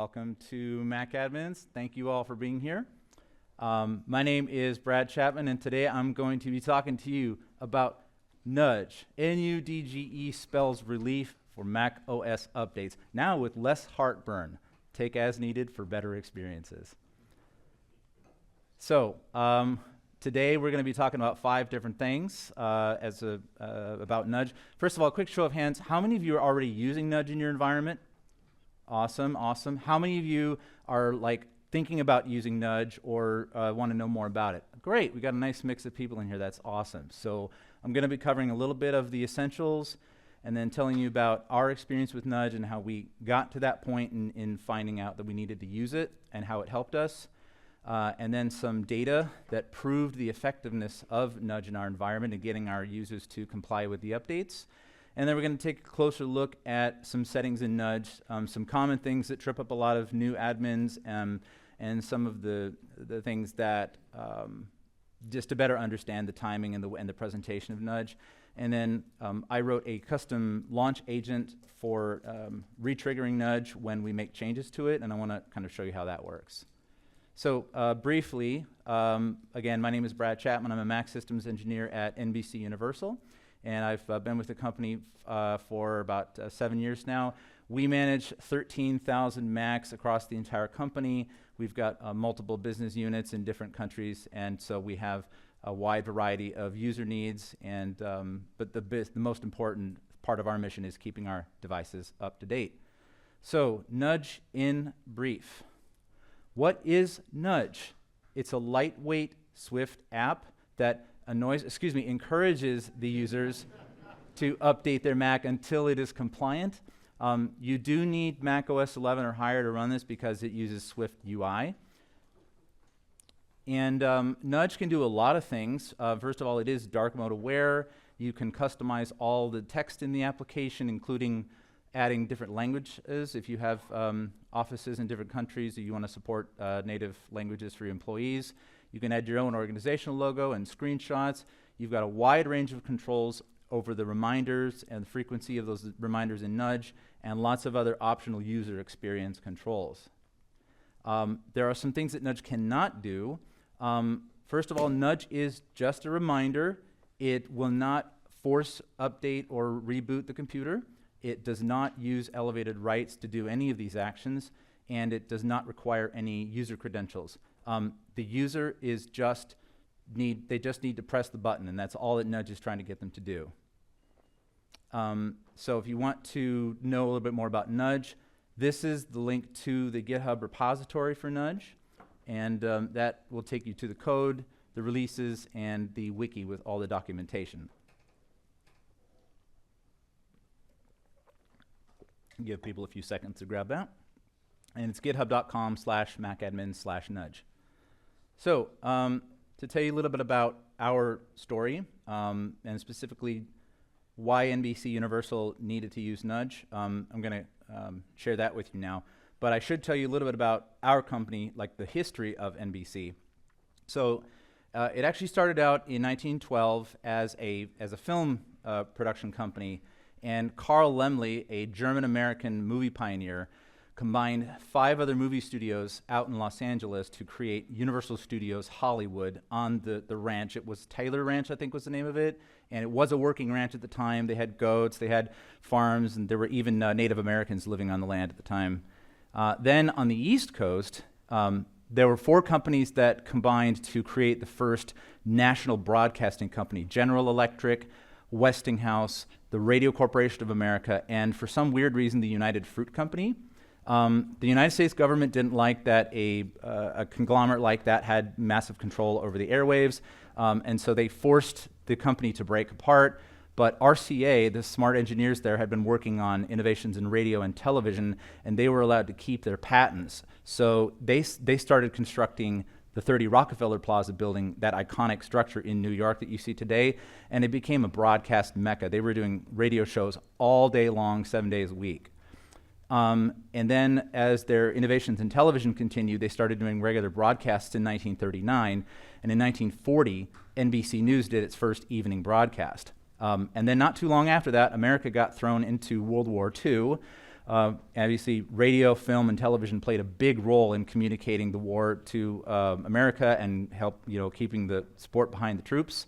Welcome to Mac Admins. Thank you all for being here. My name is Brad Chapman, and today I'm going to be talking to you about Nudge. N-U-D-G-E spells relief for Mac OS updates, now with less heartburn. Take as needed for better experiences. So, today we're going to be talking about 5 different things about Nudge. First of all, a quick show of hands. How many of you are already using Nudge in your environment? Awesome, awesome. How many of you are thinking about using Nudge or want to know more about it? Great, we got a nice mix of people in here. That's awesome. So I'm going to be covering a little bit of the essentials and then telling you about our experience with Nudge and how we got to that point in finding out that we needed to use it and how it helped us. And then some data that proved the effectiveness of Nudge in our environment and getting our users to comply with the updates. And then we're going to take a closer look at some settings in Nudge, some common things that trip up a lot of new admins, and some of the things that just to better understand the timing and the presentation of Nudge. And then I wrote a custom launch agent for re-triggering Nudge when we make changes to it, and I want to kind of show you how that works. So briefly, again, my name is Brad Chapman. I'm a Mac systems engineer at NBCUniversal, and I've been with the company for about 7 years now. We manage 13,000 Macs across the entire company. We've got multiple business units in different countries, and so we have a wide variety of user needs. And but the most important part of our mission is keeping our devices up to date. So, Nudge in brief. What is Nudge? It's a lightweight, swift app that encourages the users to update their Mac until it is compliant. You do need macOS 11 or higher to run this because it uses Swift UI. And Nudge can do a lot of things. First of all, it is dark mode aware. You can customize all the text in the application, including adding different languages. If you have offices in different countries that you want to support native languages for your employees, you can add your own organizational logo and screenshots. You've got a wide range of controls over the reminders and the frequency of those reminders in Nudge, and lots of other optional user experience controls. There are some things that Nudge cannot do. First of all, Nudge is just a reminder. It will not force update or reboot the computer. It does not use elevated rights to do any of these actions, and it does not require any user credentials. The user is they just need to press the button, and that's all that Nudge is trying to get them to do. So if you want to know a little bit more about Nudge, this is the link to the GitHub repository for Nudge, and that will take you to the code, the releases, and the wiki with all the documentation. Give people a few seconds to grab that. And it's github.com/macadmin/nudge. So to tell you a little bit about our story, and specifically why NBCUniversal needed to use Nudge, I'm going to share that with you now. But I should tell you a little bit about our company, like the history of NBC. So it actually started out in 1912 as a film production company, and Carl Laemmle, a German-American movie pioneer, combined 5 other movie studios out in Los Angeles to create Universal Studios Hollywood on the ranch. It was Taylor Ranch, I think was the name of it, and it was a working ranch at the time. They had goats, they had farms, and there were even Native Americans living on the land at the time. Then on the East Coast, there were 4 companies that combined to create the first national broadcasting company: General Electric, Westinghouse, the Radio Corporation of America, and for some weird reason, the United Fruit Company. The United States government didn't like that a conglomerate like that had massive control over the airwaves, and so they forced the company to break apart. But RCA, the smart engineers there, had been working on innovations in radio and television, and they were allowed to keep their patents. So they started constructing the 30 Rockefeller Plaza building, that iconic structure in New York that you see today, and it became a broadcast mecca. They were doing radio shows all day long, 7 days a week. And then as their innovations in television continued, they started doing regular broadcasts in 1939, and in 1940, NBC News did its first evening broadcast. And then not too long after that, America got thrown into World War II. Obviously, radio, film, and television played a big role in communicating the war to America and help, keeping the support behind the troops.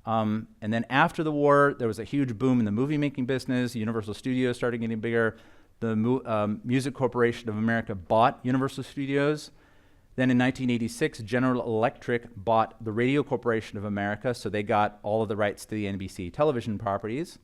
And then after the war, there was a huge boom in the movie-making business. Universal Studios started getting bigger. The Music Corporation of America bought Universal Studios. Then in 1986, General Electric bought the Radio Corporation of America, so they got all of the rights to the NBC television properties.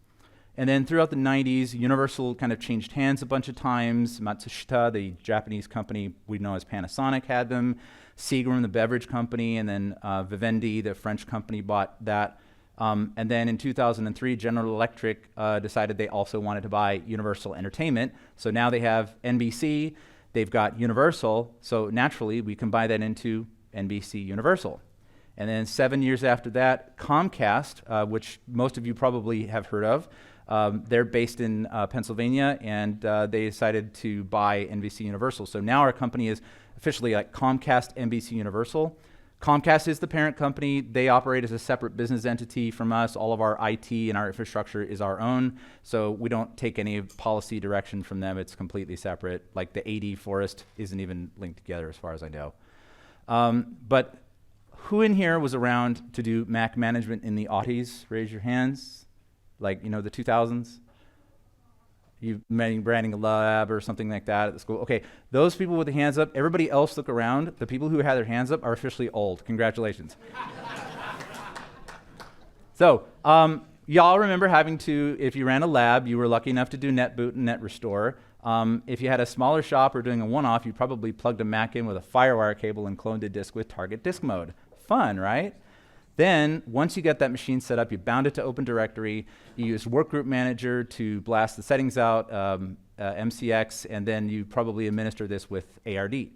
And then throughout the 90s, Universal kind of changed hands a bunch of times. Matsushita, the Japanese company we know as Panasonic, had them. Seagram, the beverage company, and then Vivendi, the French company, bought that. And then in 2003, General Electric decided they also wanted to buy Universal Entertainment. So now they have NBC, they've got Universal, so naturally we combine that into NBCUniversal. And then 7 years after that, Comcast, which most of you probably have heard of, they're based in Pennsylvania, and they decided to buy NBCUniversal. So now our company is officially like Comcast NBCUniversal. Comcast is the parent company. They operate as a separate business entity from us. All of our IT and our infrastructure is our own, so we don't take any policy direction from them. It's completely separate. Like the AD Forest isn't even linked together as far as I know. But who in here was around to do Mac management in the aughties? Raise your hands. Like, the 2000s? You've been branding a lab or something like that at the school. Okay, those people with the hands up, everybody else look around. The people who had their hands up are officially old. Congratulations. So, y'all remember having to, if you ran a lab, you were lucky enough to do NetBoot and NetRestore. If you had a smaller shop or doing a one-off, you probably plugged a Mac in with a FireWire cable and cloned a disk with target disk mode. Fun, right? Then, once you get that machine set up, you bound it to Open Directory, you used Workgroup Manager to blast the settings out, MCX, and then you probably administer this with ARD.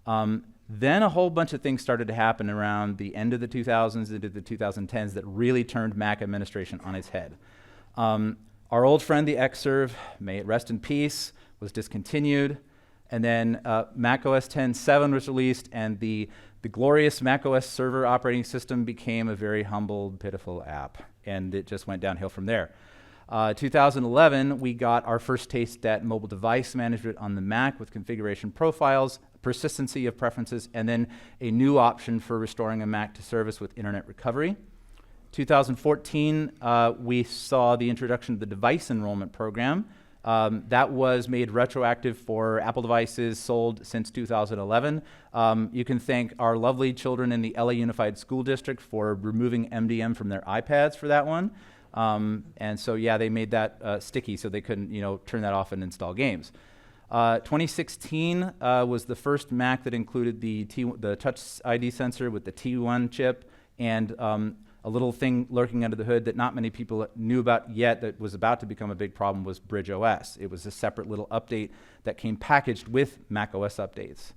Then a whole bunch of things started to happen around the end of the 2000s into the 2010s that really turned Mac administration on its head. Our old friend, the Xserve, may it rest in peace, was discontinued. And then macOS 10.7 was released, and the glorious macOS server operating system became a very humble, pitiful app, and it just went downhill from there. 2011, we got our first taste at mobile device management on the Mac with configuration profiles, persistency of preferences, and then a new option for restoring a Mac to service with internet recovery. 2014, we saw the introduction of the device enrollment program. That was made retroactive for Apple devices sold since 2011. You can thank our lovely children in the LA Unified School District for removing MDM from their iPads for that one. And so, yeah, they made that sticky so they couldn't, turn that off and install games. 2016 was the first Mac that included the Touch ID sensor with the T1 chip and a little thing lurking under the hood that not many people knew about yet that was about to become a big problem was Bridge OS. It was a separate little update that came packaged with macOS updates.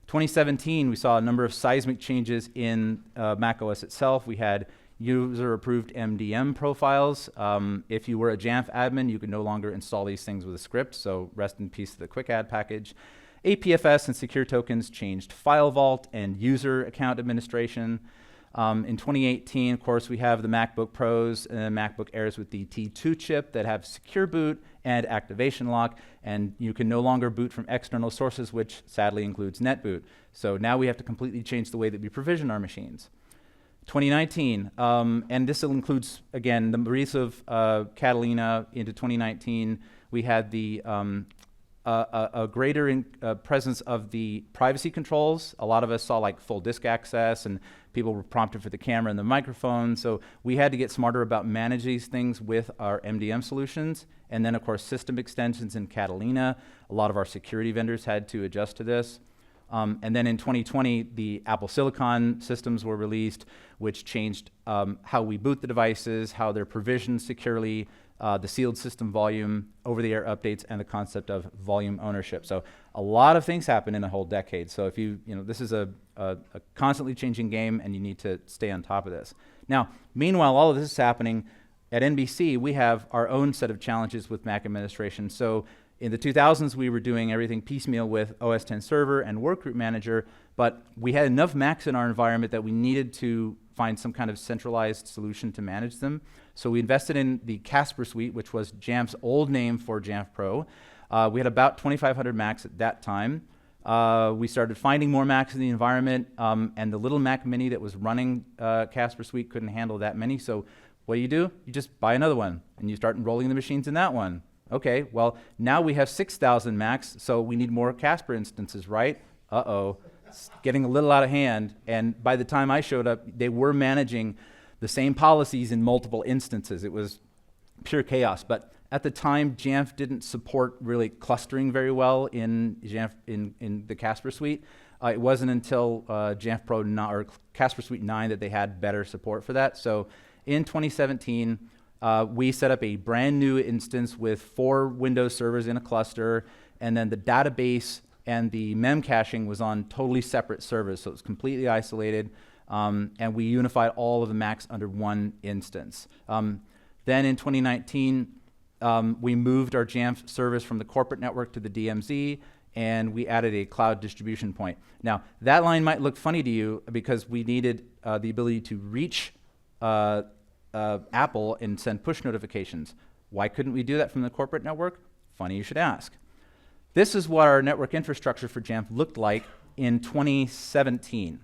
2017, we saw a number of seismic changes in macOS itself. We had user-approved MDM profiles. If you were a Jamf admin, you could no longer install these things with a script, so rest in peace to the Quick Add package. APFS and secure tokens changed File Vault and user account administration. In 2018, of course, we have the MacBook Pros and the MacBook Airs with the T2 chip that have secure boot and activation lock, and you can no longer boot from external sources, which sadly includes NetBoot. So now we have to completely change the way that we provision our machines. 2019, and this includes, again, the release of Catalina into 2019. We had the a greater presence of the privacy controls. A lot of us saw like full disk access, and people were prompted for the camera and the microphone. So we had to get smarter about managing these things with our MDM solutions. And then, of course, system extensions in Catalina. A lot of our security vendors had to adjust to this. And then in 2020, the Apple Silicon systems were released, which changed how we boot the devices, how they're provisioned securely, the sealed system volume, over-the-air updates, and the concept of volume ownership. So a lot of things happen in a whole decade. So if this is a constantly changing game, and you need to stay on top of this. Now, meanwhile, all of this is happening at NBC. We have our own set of challenges with Mac administration. So in the 2000s, we were doing everything piecemeal with OS X Server and Workgroup Manager, but we had enough Macs in our environment that we needed to find some kind of centralized solution to manage them. So we invested in the Casper suite, which was Jamf's old name for Jamf Pro. We had about 2,500 Macs at that time. We started finding more Macs in the environment, and the little Mac Mini that was running Casper Suite couldn't handle that many. So what do? You just buy another one, and you start enrolling the machines in that one. Okay, well, now we have 6,000 Macs, so we need more Casper instances, right? Uh-oh, it's getting a little out of hand. And by the time I showed up, they were managing the same policies in multiple instances. It was pure chaos. But at the time, Jamf didn't support really clustering very well in Jamf in the Casper Suite. It wasn't until Jamf Pro or Casper Suite 9 that they had better support for that. So in 2017, we set up a brand new instance with 4 Windows servers in a cluster, and then the database and the mem caching was on totally separate servers, so it was completely isolated, and we unified all of the Macs under one instance. Then in 2019, we moved our Jamf service from the corporate network to the DMZ, and we added a cloud distribution point. Now, that line might look funny to you because we needed the ability to reach Apple and send push notifications. Why couldn't we do that from the corporate network? Funny you should ask. This is what our network infrastructure for Jamf looked like in 2017.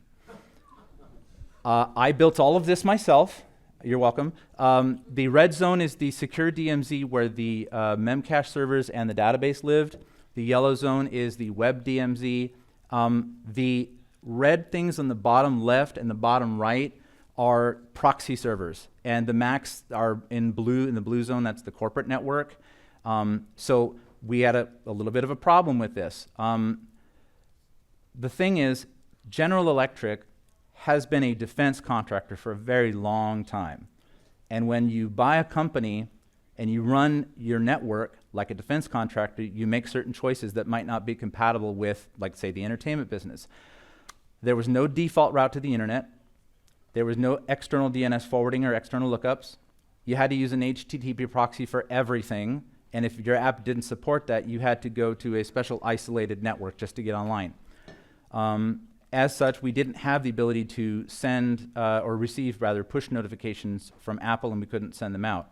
I built all of this myself. You're welcome. The red zone is the secure DMZ where the memcache servers and the database lived. The yellow zone is the web DMZ. The red things on the bottom left and the bottom right are proxy servers, and the Macs are in blue. In the blue zone, that's the corporate network. So we had a little bit of a problem with this. The thing is, General Electric has been a defense contractor for a very long time. And when you buy a company and you run your network like a defense contractor, you make certain choices that might not be compatible with, like, say, the entertainment business. There was no default route to the internet. There was no external DNS forwarding or external lookups. You had to use an HTTP proxy for everything. And if your app didn't support that, you had to go to a special isolated network just to get online. As such, we didn't have the ability to send or receive, rather, push notifications from Apple, and we couldn't send them out.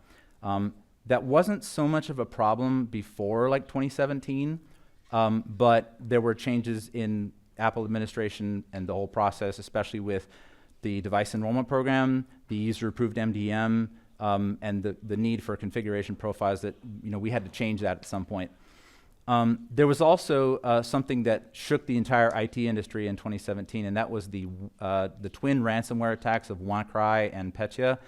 That wasn't so much of a problem before, like, 2017, but there were changes in Apple administration and the whole process, especially with the device enrollment program, the user-approved MDM, and the need for configuration profiles that, we had to change that at some point. There was also something that shook the entire IT industry in 2017, and that was the twin ransomware attacks of WannaCry and Petya.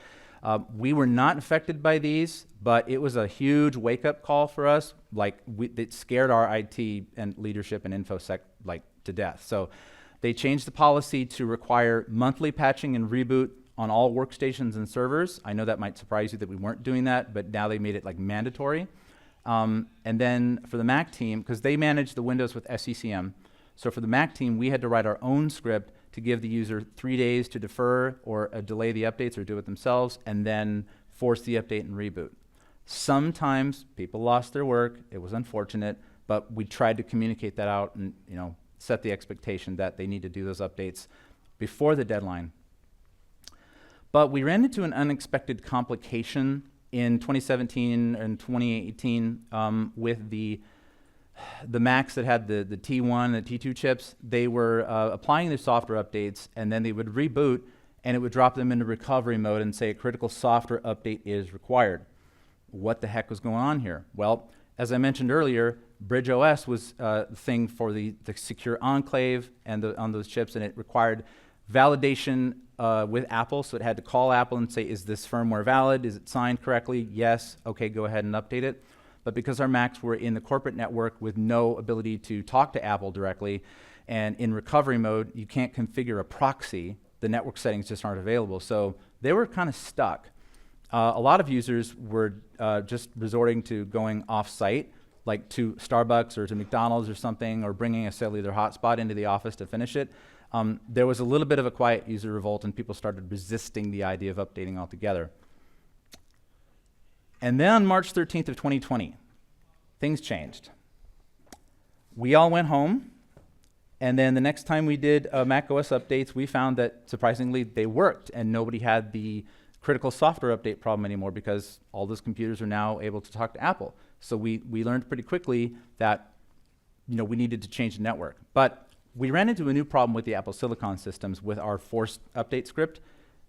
We were not affected by these, but it was a huge wake-up call for us. Like, it scared our IT and leadership and InfoSec to death. So they changed the policy to require monthly patching and reboot on all workstations and servers. I know that might surprise you that we weren't doing that, but now they made it mandatory. And then for the Mac team, because they manage the Windows with SCCM, so for the Mac team, we had to write our own script to give the user 3 days to defer or delay the updates or do it themselves, and then force the update and reboot. Sometimes people lost their work. It was unfortunate, but we tried to communicate that out and set the expectation that they need to do those updates before the deadline. But we ran into an unexpected complication in 2017 and 2018 with the Macs that had the T1 and the T2 chips. They were applying their software updates, and then they would reboot, and it would drop them into recovery mode and say a critical software update is required. What the heck was going on here? Well, as I mentioned earlier, BridgeOS was the thing for the secure enclave and on those chips, and it required validation with Apple, so it had to call Apple and say, is this firmware valid? Is it signed correctly? Yes. Okay, go ahead and update it. But because our Macs were in the corporate network with no ability to talk to Apple directly, and in recovery mode, you can't configure a proxy, the network settings just aren't available. So they were kind of stuck. A lot of users were just resorting to going off-site, like to Starbucks or to McDonald's or something, or bringing a cellular hotspot into the office to finish it. There was a little bit of a quiet user revolt, and people started resisting the idea of updating altogether. And then on March 13th of 2020, things changed. We all went home, and then the next time we did macOS updates, we found that, surprisingly, they worked, and nobody had the critical software update problem anymore because all those computers are now able to talk to Apple. So we learned pretty quickly that we needed to change the network. But we ran into a new problem with the Apple Silicon systems with our forced update script.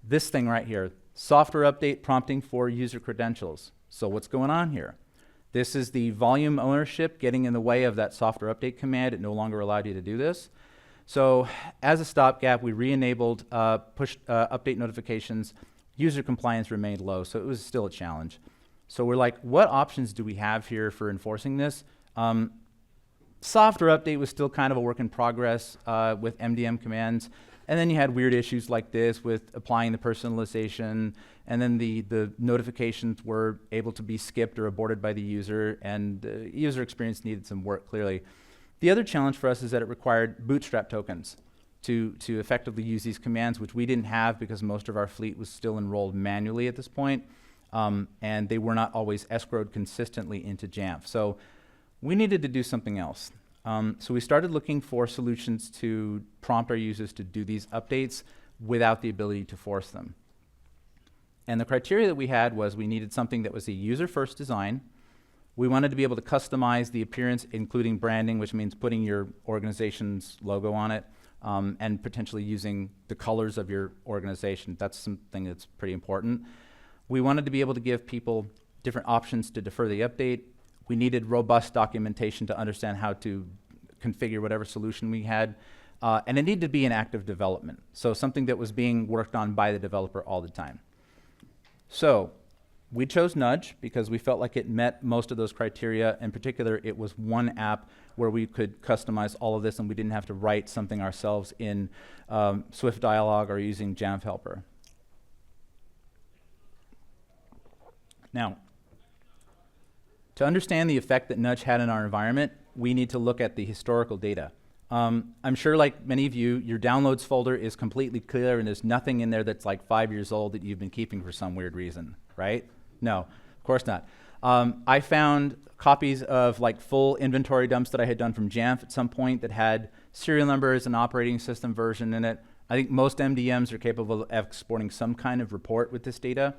This thing right here, software update prompting for user credentials. So what's going on here? This is the volume ownership getting in the way of that software update command. It no longer allowed you to do this. So as a stopgap, we re-enabled push update notifications. User compliance remained low, so it was still a challenge. So we're like, what options do we have here for enforcing this? Software update was still kind of a work in progress with MDM commands. And then you had weird issues like this with applying the personalization, and then the notifications were able to be skipped or aborted by the user, and the user experience needed some work, clearly. The other challenge for us is that it required bootstrap tokens to effectively use these commands, which we didn't have because most of our fleet was still enrolled manually at this point, and they were not always escrowed consistently into Jamf. So we needed to do something else. So we started looking for solutions to prompt our users to do these updates without the ability to force them. And the criteria that we had was we needed something that was a user-first design. We wanted to be able to customize the appearance, including branding, which means putting your organization's logo on it, and potentially using the colors of your organization. That's something that's pretty important. We wanted to be able to give people different options to defer the update. We needed robust documentation to understand how to configure whatever solution we had. And it needed to be in active development, so something that was being worked on by the developer all the time. So we chose Nudge because we felt like it met most of those criteria. In particular, it was one app where we could customize all of this and we didn't have to write something ourselves in Swift Dialog or using Jamf Helper. Now, to understand the effect that Nudge had in our environment, we need to look at the historical data. I'm sure, like many of you, your downloads folder is completely clear and there's nothing in there that's like 5 years old that you've been keeping for some weird reason, right? No, of course not. I found copies of like full inventory dumps that I had done from Jamf at some point that had serial numbers and operating system version in it. I think most MDMs are capable of exporting some kind of report with this data.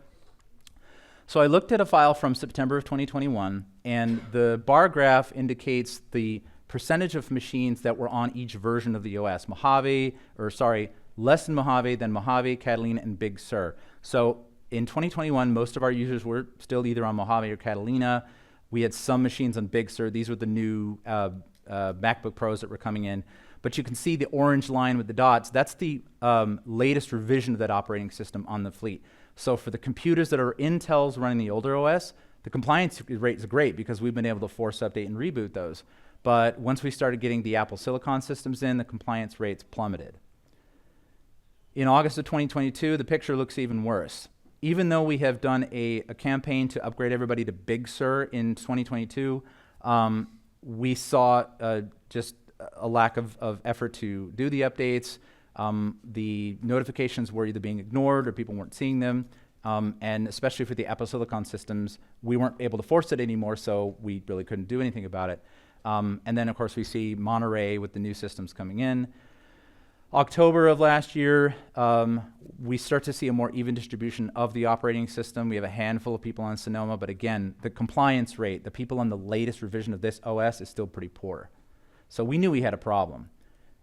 So I looked at a file from September of 2021, and the bar graph indicates the percentage of machines that were on each version of the OS. Less than Mojave, then Mojave, Catalina, and Big Sur. So in 2021, most of our users were still either on Mojave or Catalina. We had some machines on Big Sur. These were the new MacBook Pros that were coming in. But you can see the orange line with the dots. That's the latest revision of that operating system on the fleet. So for the computers that are Intel's running the older OS, the compliance rate is great because we've been able to force update and reboot those. But once we started getting the Apple Silicon systems in, the compliance rates plummeted. In August of 2022, the picture looks even worse. Even though we have done a campaign to upgrade everybody to Big Sur in 2022, we saw just a lack of effort to do the updates. The notifications were either being ignored or people weren't seeing them. And especially for the Apple Silicon systems, we weren't able to force it anymore, so we really couldn't do anything about it. And then, of course, we see Monterey with the new systems coming in. October of last year, we start to see a more even distribution of the operating system. We have a handful of people on Sonoma, but again, the compliance rate, the people on the latest revision of this OS is still pretty poor. So we knew we had a problem.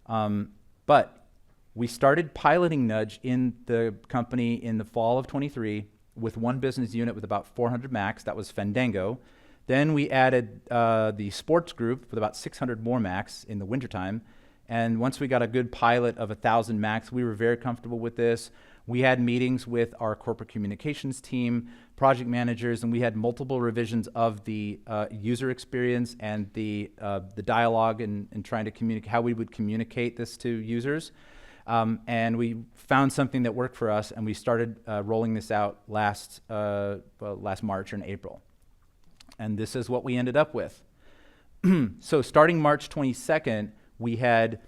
But we started piloting Nudge in the company in the fall of 23 with one business unit with about 400 Macs. That was Fandango. Then we added the sports group with about 600 more Macs in the wintertime. And once we got a good pilot of 1,000 Macs, we were very comfortable with this. We had meetings with our corporate communications team, project managers, and we had multiple revisions of the user experience and the dialogue and trying to communicate how we would communicate this to users. And we found something that worked for us, and we started rolling this out last March or in April. And this is what we ended up with. So starting March 22nd, we had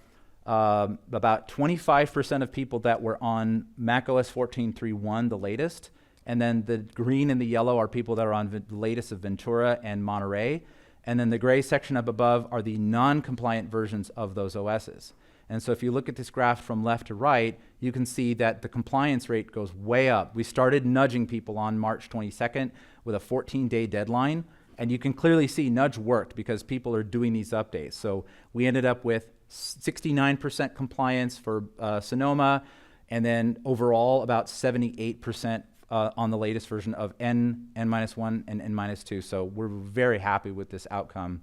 about 25% of people that were on macOS 14.3.1, the latest, and then the green and the yellow are people that are on the latest of Ventura and Monterey, and then the gray section up above are the non-compliant versions of those OSs. And so if you look at this graph from left to right, you can see that the compliance rate goes way up. We started nudging people on March 22nd with a 14-day deadline, And you can clearly see nudge worked because people are doing these updates. So we ended up with 69% compliance for Sonoma, and then overall about 78% on the latest version of N-1 and N-2. So we're very happy with this outcome.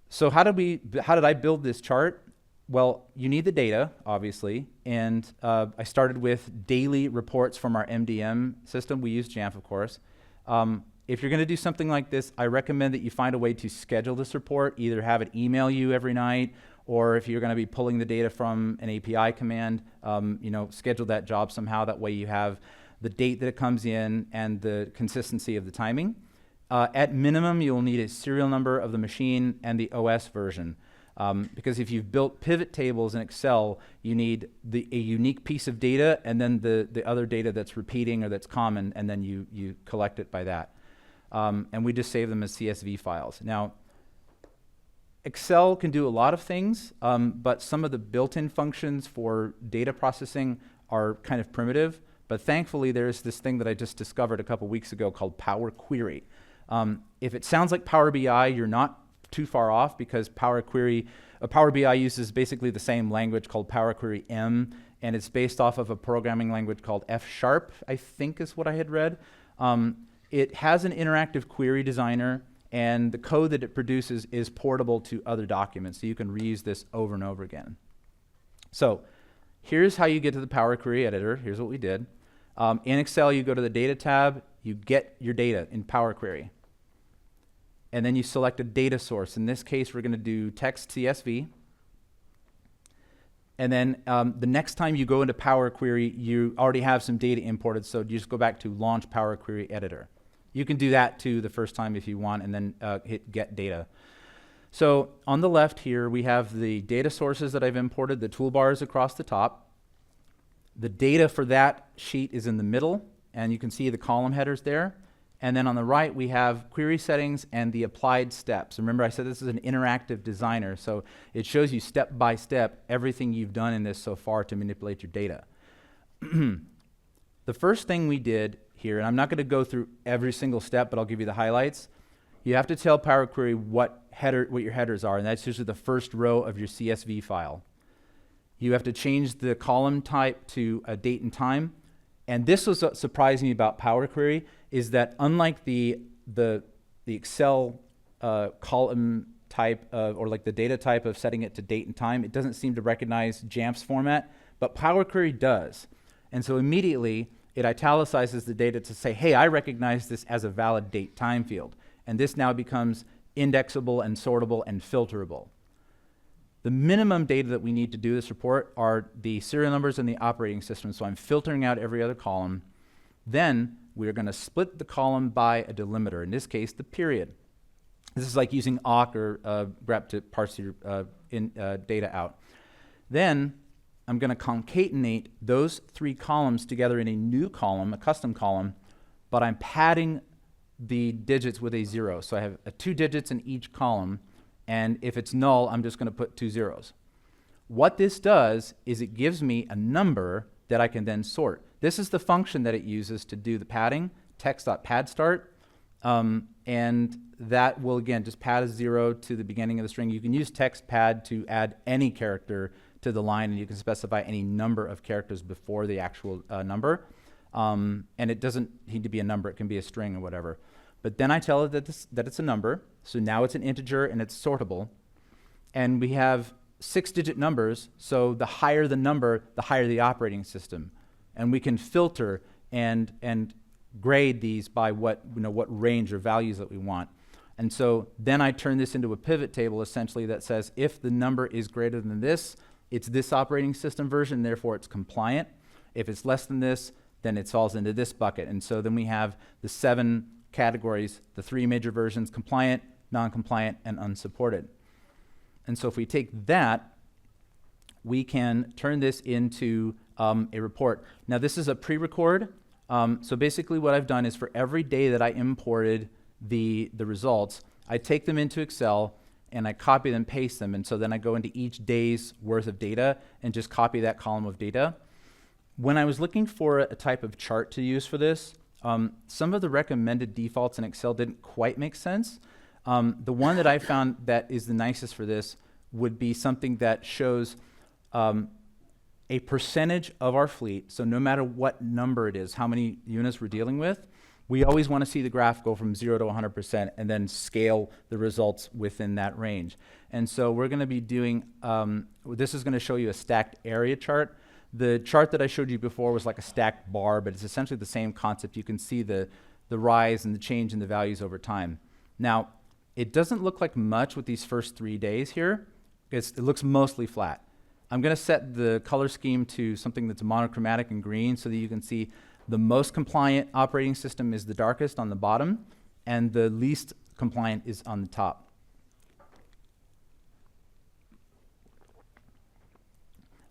So how did I build this chart? Well, you need the data, obviously, and I started with daily reports from our MDM system. We use Jamf, of course. If you're going to do something like this, I recommend that you find a way to schedule this report, either have it email you every night, or if you're going to be pulling the data from an API command, schedule that job somehow. That way you have the date that it comes in and the consistency of the timing. At minimum, you'll need a serial number of the machine and the OS version. Because if you've built pivot tables in Excel, you need a unique piece of data and then the other data that's repeating or that's common, and then you collect it by that. And we just save them as CSV files. Now, Excel can do a lot of things, but some of the built-in functions for data processing are kind of primitive. But thankfully, there's this thing that I just discovered a couple weeks ago called Power Query. If it sounds like Power BI, you're not too far off, because Power BI uses basically the same language called Power Query M, and it's based off of a programming language called F#, I think is what I had read. It has an interactive query designer, and the code that it produces is portable to other documents, so you can reuse this over and over again. So here's how you get to the Power Query editor. Here's what we did. In Excel, you go to the Data tab, you get your data in Power Query. And then you select a data source. In this case, we're going to do text CSV. And then the next time you go into Power Query, you already have some data imported, so you just go back to Launch Power Query Editor. You can do that too the first time if you want, and then hit Get Data. So on the left here, we have the data sources that I've imported, the toolbars across the top. The data for that sheet is in the middle, and you can see the column headers there. And then on the right, we have query settings and the applied steps. Remember, I said this is an interactive designer, so it shows you step by step everything you've done in this so far to manipulate your data. The first thing we did here, and I'm not going to go through every single step, but I'll give you the highlights. You have to tell Power Query what your headers are, and that's usually the first row of your CSV file. You have to change the column type to a date and time. And this was what surprised me about Power Query, is that unlike the Excel column type or like the data type of setting it to date and time, it doesn't seem to recognize Jamf's format, but Power Query does. And so immediately it italicizes the data to say, hey, I recognize this as a valid date time field. And this now becomes indexable and sortable and filterable. The minimum data that we need to do this report are the serial numbers and the operating system. So I'm filtering out every other column. Then we're going to split the column by a delimiter, in this case, the period. This is like using awk or grep to parse your data out. Then I'm going to concatenate those three columns together in a new column, a custom column, but I'm padding the digits with a 0. So I have 2 digits in each column. And if it's null, I'm just going to put 2 zeros. What this does is it gives me a number that I can then sort. This is the function that it uses to do the padding, text.paddStart, and that will, again, just pad a 0 to the beginning of the string. You can use text pad to add any character to the line, and you can specify any number of characters before the actual number. And it doesn't need to be a number. It can be a string or whatever. But then I tell it that it's a number. So now it's an integer and it's sortable. And we have 6-digit numbers, so the higher the number, the higher the operating system. And we can filter and grade these by what range or values that we want. And so then I turn this into a pivot table essentially that says if the number is greater than this, it's this operating system version, therefore it's compliant. If it's less than this, then it falls into this bucket. And so then we have the 7 categories, the 3 major versions: compliant, non-compliant, and unsupported. And so if we take that, we can turn this into a report. Now this is a pre-record. So basically what I've done is for every day that I imported the results, I take them into Excel and I copy them, paste them, and so then I go into each day's worth of data and just copy that column of data. When I was looking for a type of chart to use for this, Some of the recommended defaults in Excel didn't quite make sense. The one that I found that is the nicest for this would be something that shows a percentage of our fleet. So no matter what number it is, how many units we're dealing with, we always want to see the graph go from 0 to 100% and then scale the results within that range. And so we're going to be doing, this is going to show you a stacked area chart. The chart that I showed you before was like a stacked bar, but it's essentially the same concept. You can see the rise and the change in the values over time. Now, it doesn't look like much with these first 3 days here. It looks mostly flat. I'm going to set the color scheme to something that's monochromatic and green so that you can see the most compliant operating system is the darkest on the bottom, and the least compliant is on the top.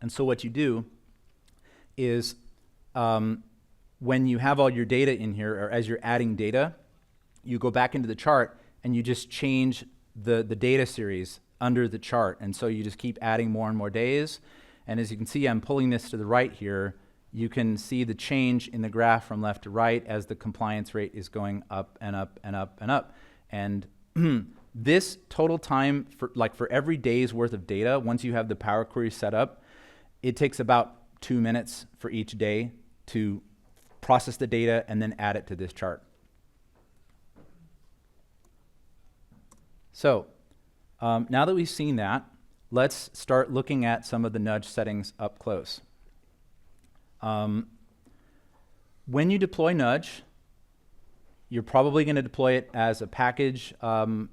And so what you do is when you have all your data in here, or as you're adding data, you go back into the chart and you just change the data series under the chart. And so you just keep adding more and more days. And as you can see, I'm pulling this to the right here. You can see the change in the graph from left to right as the compliance rate is going up and up and up and up. And this total time for every day's worth of data, once you have the Power Query set up, it takes about 2 minutes for each day to process the data and then add it to this chart. So now that we've seen that, let's start looking at some of the nudge settings up close. When you deploy nudge, you're probably going to deploy it as a package, and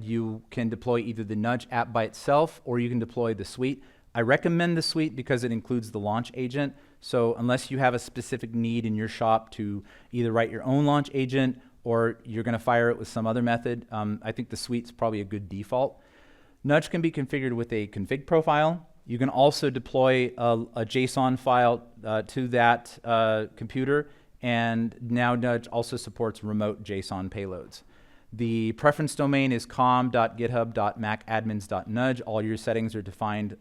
you can deploy either the nudge app by itself or you can deploy the suite. I recommend the suite because it includes the launch agent. So unless you have a specific need in your shop to either write your own launch agent or you're going to fire it with some other method, I think the suite's probably a good default. Nudge can be configured with a config profile. You can also deploy a JSON file to that computer, and now Nudge also supports remote JSON payloads. The preference domain is com.github.macadmins.nudge. All your settings are defined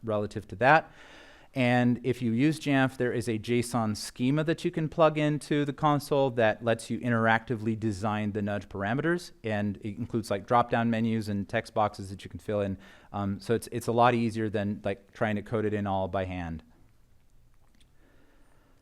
relative to that. And if you use Jamf, there is a JSON schema that you can plug into the console that lets you interactively design the nudge parameters, and it includes like drop-down menus and text boxes that you can fill in. So it's a lot easier than like trying to code it in all by hand.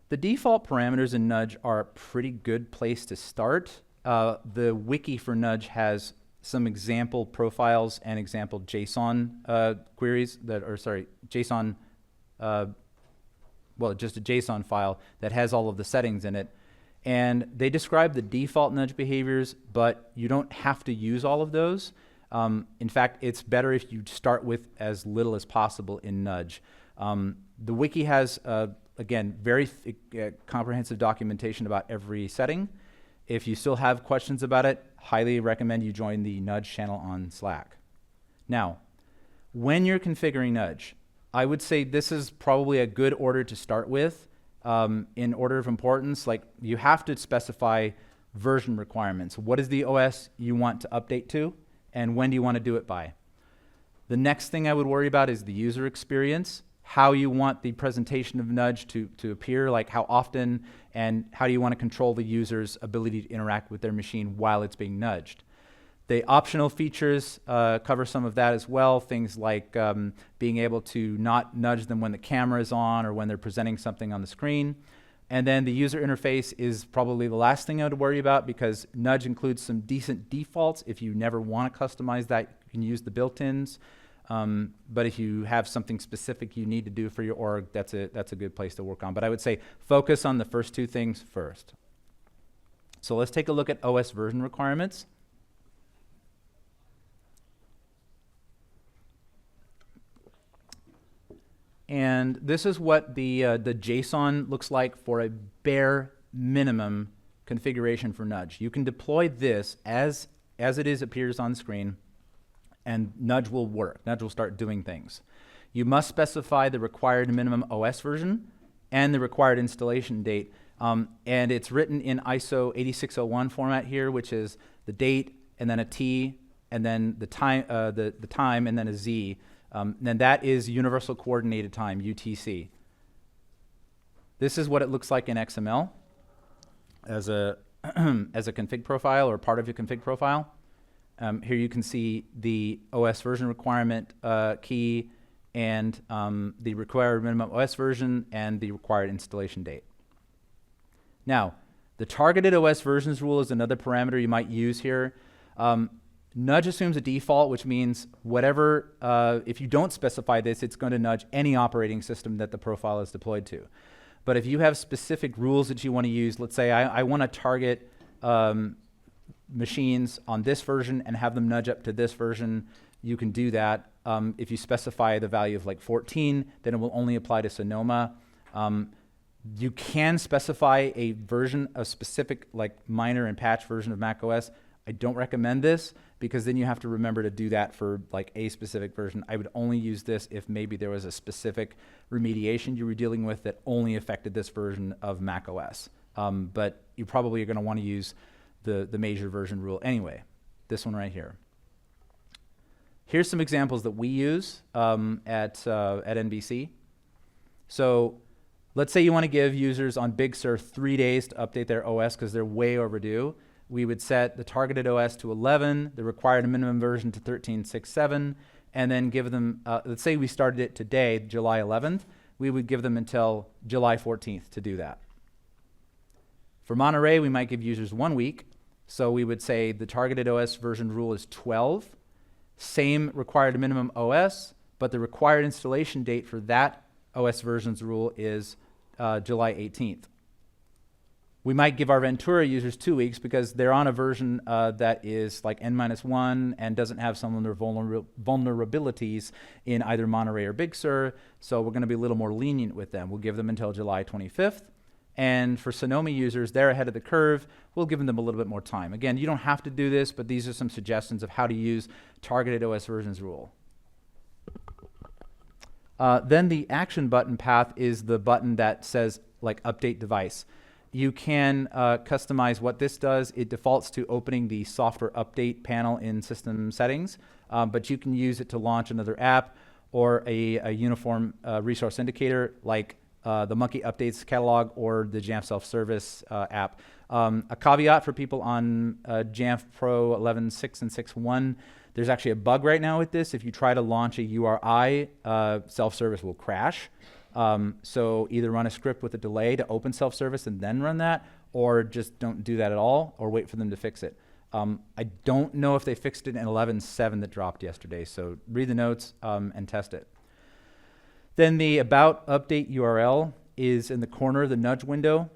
The default parameters in Nudge are a pretty good place to start. The wiki for Nudge has some example profiles and example JSON queries that are, sorry, JSON well, just a JSON file that has all of the settings in it. And they describe the default nudge behaviors, but you don't have to use all of those. In fact, it's better if you start with as little as possible in Nudge. The wiki has, again, very comprehensive documentation about every setting. If you still have questions about it, highly recommend you join the Nudge channel on Slack. Now, when you're configuring Nudge, I would say this is probably a good order to start with. In order of importance, like you have to specify version requirements. What is the OS you want to update to, and when do you want to do it by? The next thing I would worry about is the user experience, how you want the presentation of Nudge to appear, like how often, and how do you want to control the user's ability to interact with their machine while it's being nudged. The optional features cover some of that as well, things like being able to not nudge them when the camera is on or when they're presenting something on the screen. And then the user interface is probably the last thing I would worry about, because Nudge includes some decent defaults. If you never want to customize that, you can use the built-ins. But if you have something specific you need to do for your org, that's a good place to work on. But I would say focus on the first two things first. So let's take a look at OS version requirements. And this is what the JSON looks like for a bare minimum configuration for Nudge. You can deploy this as it is appears on screen, and Nudge will work. Nudge will start doing things. You must specify the required minimum OS version and the required installation date. And it's written in ISO 8601 format here, which is the date and then a T and then the time and then a Z. And that is Universal Coordinated Time, UTC. This is what it looks like in XML. as a as a config profile or part of your config profile. Here you can see the OS version requirement key and the required minimum OS version and the required installation date. Now, the targeted OS versions rule is another parameter you might use here. Nudge assumes a default, which means whatever, if you don't specify this, it's going to nudge any operating system that the profile is deployed to. But if you have specific rules that you want to use, let's say I want to target machines on this version and have them nudge up to this version, you can do that. If you specify the value of like 14, then it will only apply to Sonoma. You can specify a version, a specific like minor and patch version of macOS. I don't recommend this because then you have to remember to do that for like a specific version. I would only use this if maybe there was a specific remediation you were dealing with that only affected this version of macOS. But you probably are going to want to use the major version rule anyway. This one right here. Here's some examples that we use at NBC. So let's say you want to give users on Big Sur 3 days to update their OS because they're way overdue. We would set the targeted OS to 11, the required minimum version to 13.6.7, and then give them, let's say we started it today, July 11th, we would give them until July 14th to do that. For Monterey, we might give users 1 week. So we would say the targeted OS version rule is 12, same required minimum OS, but the required installation date for that OS versions rule is July 18th. We might give our Ventura users 2 weeks because they're on a version that is like N-1 and doesn't have some of their vulnerabilities in either Monterey or Big Sur, so we're going to be a little more lenient with them. We'll give them until July 25th. And for Sonoma users, they're ahead of the curve. We'll give them a little bit more time. Again, you don't have to do this, but these are some suggestions of how to use targeted OS versions rule. Then the action button path is the button that says like update device. You can customize what this does. It defaults to opening the software update panel in system settings, but you can use it to launch another app or a uniform resource indicator like the Monkey Updates catalog or the Jamf self-service app. A caveat for people on Jamf Pro 11.6 and 6.1, there's actually a bug right now with this. If you try to launch a URI, self-service will crash. So either run a script with a delay to open self-service and then run that, or just don't do that at all, or wait for them to fix it. I don't know if they fixed it in 11.7 that dropped yesterday, so read the notes and test it. Then the About Update URL is in the corner of the nudge window.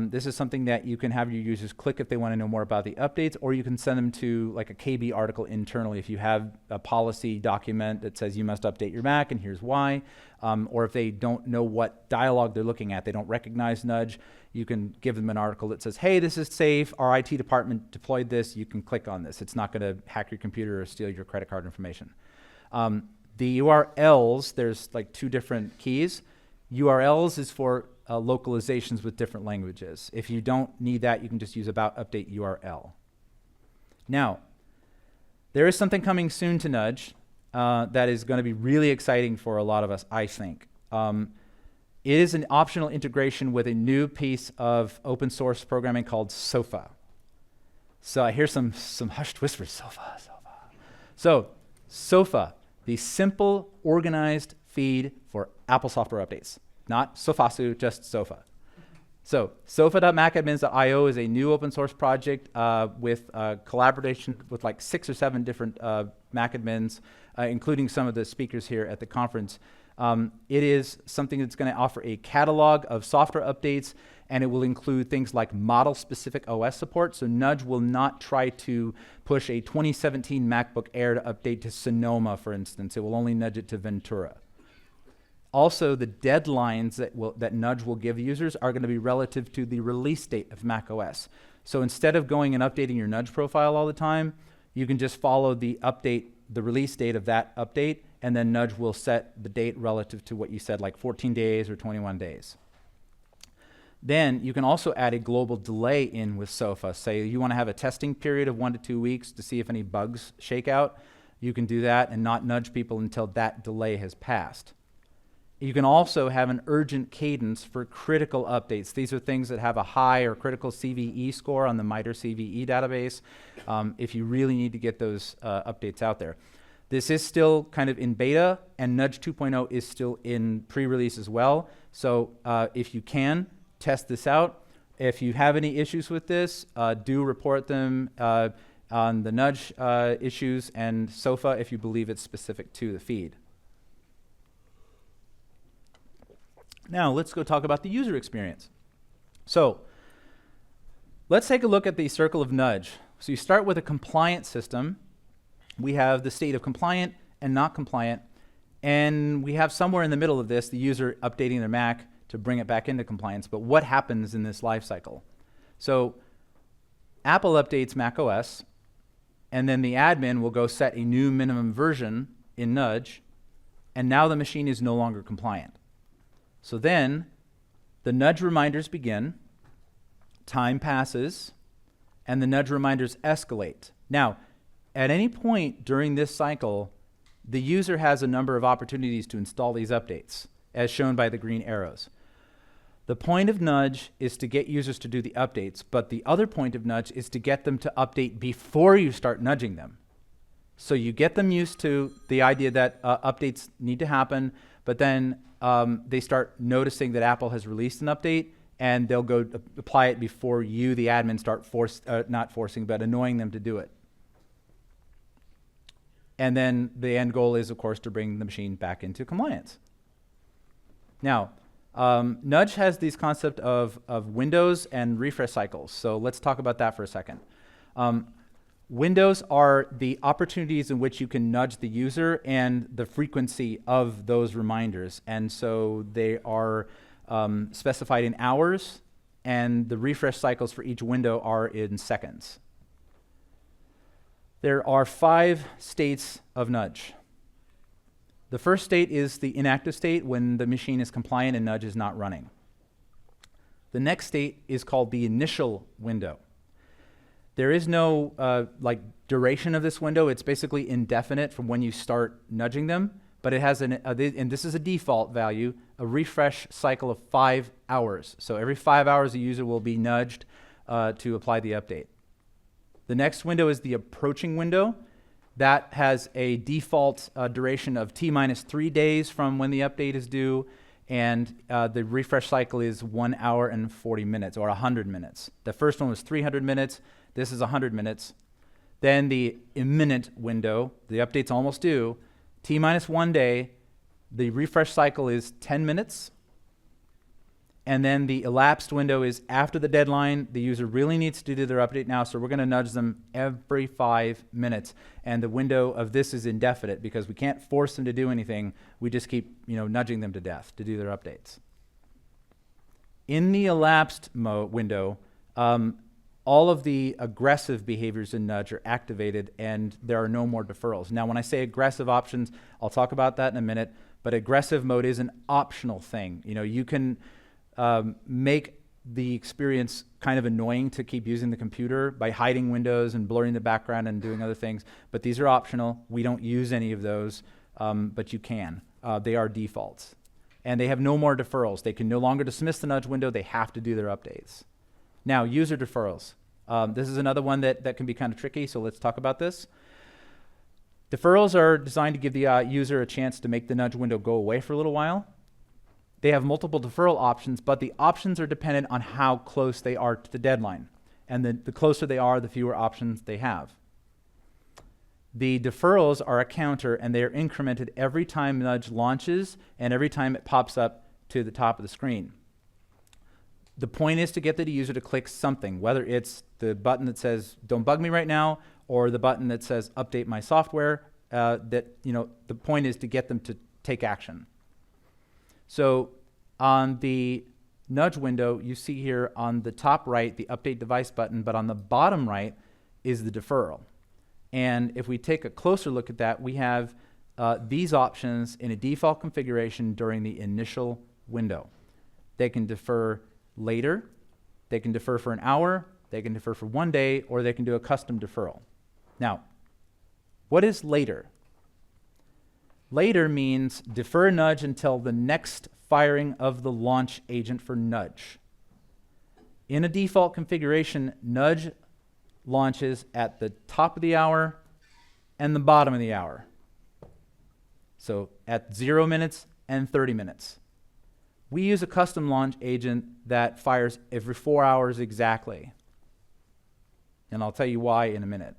This is something that you can have your users click if they want to know more about the updates, or you can send them to like a KB article internally if you have a policy document that says you must update your Mac and here's why. Or if they don't know what dialogue they're looking at, they don't recognize nudge, you can give them an article that says, hey, this is safe, our IT department deployed this, you can click on this. It's not going to hack your computer or steal your credit card information. The URLs, there's like 2 different keys. URLs is for localizations with different languages. If you don't need that, you can just use About Update URL. Now, there is something coming soon to Nudge that is going to be really exciting for a lot of us, I think. It is an optional integration with a new piece of open source programming called SOFA. So I hear some hushed whispers, SOFA. So SOFA, the simple organized feed for Apple software updates. Not Sofasu, just SOFA. So sofa.macadmins.io is a new open source project with collaboration with like 6 or 7 different Mac admins, including some of the speakers here at the conference. It is something that's going to offer a catalog of software updates, and it will include things like model-specific OS support. So Nudge will not try to push a 2017 MacBook Air to update to Sonoma, for instance. It will only nudge it to Ventura. Also, the deadlines that Nudge will give users are going to be relative to the release date of macOS. So instead of going and updating your Nudge profile all the time, you can just follow the release date of that update, and then Nudge will set the date relative to what you said, like 14 days or 21 days. Then you can also add a global delay in with SOFA. Say you want to have a testing period of 1 to 2 weeks to see if any bugs shake out. You can do that and not nudge people until that delay has passed. You can also have an urgent cadence for critical updates. These are things that have a high or critical CVE score on the MITRE CVE database, if you really need to get those updates out there. This is still kind of in beta, and Nudge 2.0 is still in pre-release as well. So if you can, test this out. If you have any issues with this, do report them on the Nudge issues and SOFA if you believe it's specific to the feed. Now let's go talk about the user experience. So let's take a look at the circle of Nudge. So you start with a compliant system. We have the state of compliant and not compliant, and we have somewhere in the middle of this the user updating their Mac to bring it back into compliance. But what happens in this life cycle? So Apple updates macOS, and then the admin will go set a new minimum version in Nudge, and now the machine is no longer compliant. So then the nudge reminders begin, time passes, and the nudge reminders escalate. Now, at any point during this cycle, the user has a number of opportunities to install these updates, as shown by the green arrows. The point of Nudge is to get users to do the updates, but the other point of Nudge is to get them to update before you start nudging them. So you get them used to the idea that updates need to happen, but then they start noticing that Apple has released an update, and they'll go apply it before you, the admin, start not forcing, but annoying them to do it. And then the end goal is, of course, to bring the machine back into compliance. Now, Nudge has these concept of windows and refresh cycles. So let's talk about that for a second. Windows are the opportunities in which you can nudge the user and the frequency of those reminders. And so they are specified in hours, and the refresh cycles for each window are in seconds. There are 5 states of Nudge. The first state is the inactive state, when the machine is compliant and Nudge is not running. The next state is called the initial window. There is no duration of this window. It's basically indefinite from when you start nudging them, but it has and this is a default value, a refresh cycle of 5 hours. So every 5 hours a user will be nudged to apply the update. The next window is the approaching window. That has a default duration of T-3 days from when the update is due, and the refresh cycle is 1 hour and 40 minutes, or 100 minutes. The first one was 300 minutes. This is 100 minutes. Then the imminent window, the update's almost due, T-1 day, the refresh cycle is 10 minutes. And then the elapsed window is after the deadline. The user really needs to do their update now, so we're going to nudge them every 5 minutes. And the window of this is indefinite because we can't force them to do anything. We just keep nudging them to death to do their updates. In the elapsed window, all of the aggressive behaviors in Nudge are activated, and there are no more deferrals. Now, when I say aggressive options, I'll talk about that in a minute, but aggressive mode is an optional thing. You can make the experience kind of annoying to keep using the computer by hiding windows and blurring the background and doing other things, but these are optional. We don't use any of those, but you can. They are defaults. And they have no more deferrals. They can no longer dismiss the Nudge window. They have to do their updates. Now, user deferrals. This is another one that can be kind of tricky, so let's talk about this. Deferrals are designed to give the user a chance to make the Nudge window go away for a little while. They have multiple deferral options, but the options are dependent on how close they are to the deadline. And the closer they are, the fewer options they have. The deferrals are a counter, and they are incremented every time Nudge launches and every time it pops up to the top of the screen. The point is to get the user to click something, whether it's the button that says, don't bug me right now, or the button that says, update my software. The point is to get them to take action. So on the Nudge window, you see here on the top right, the update device button, but on the bottom right is the deferral. And if we take a closer look at that, we have these options in a default configuration during the initial window. They can defer later, they can defer for an hour, they can defer for 1 day, or they can do a custom deferral. Now, what is later? Later means defer nudge until the next firing of the launch agent for nudge. In a default configuration, nudge launches at the top of the hour and the bottom of the hour. So at 0 minutes and 30 minutes. We use a custom launch agent that fires every 4 hours exactly. And I'll tell you why in a minute.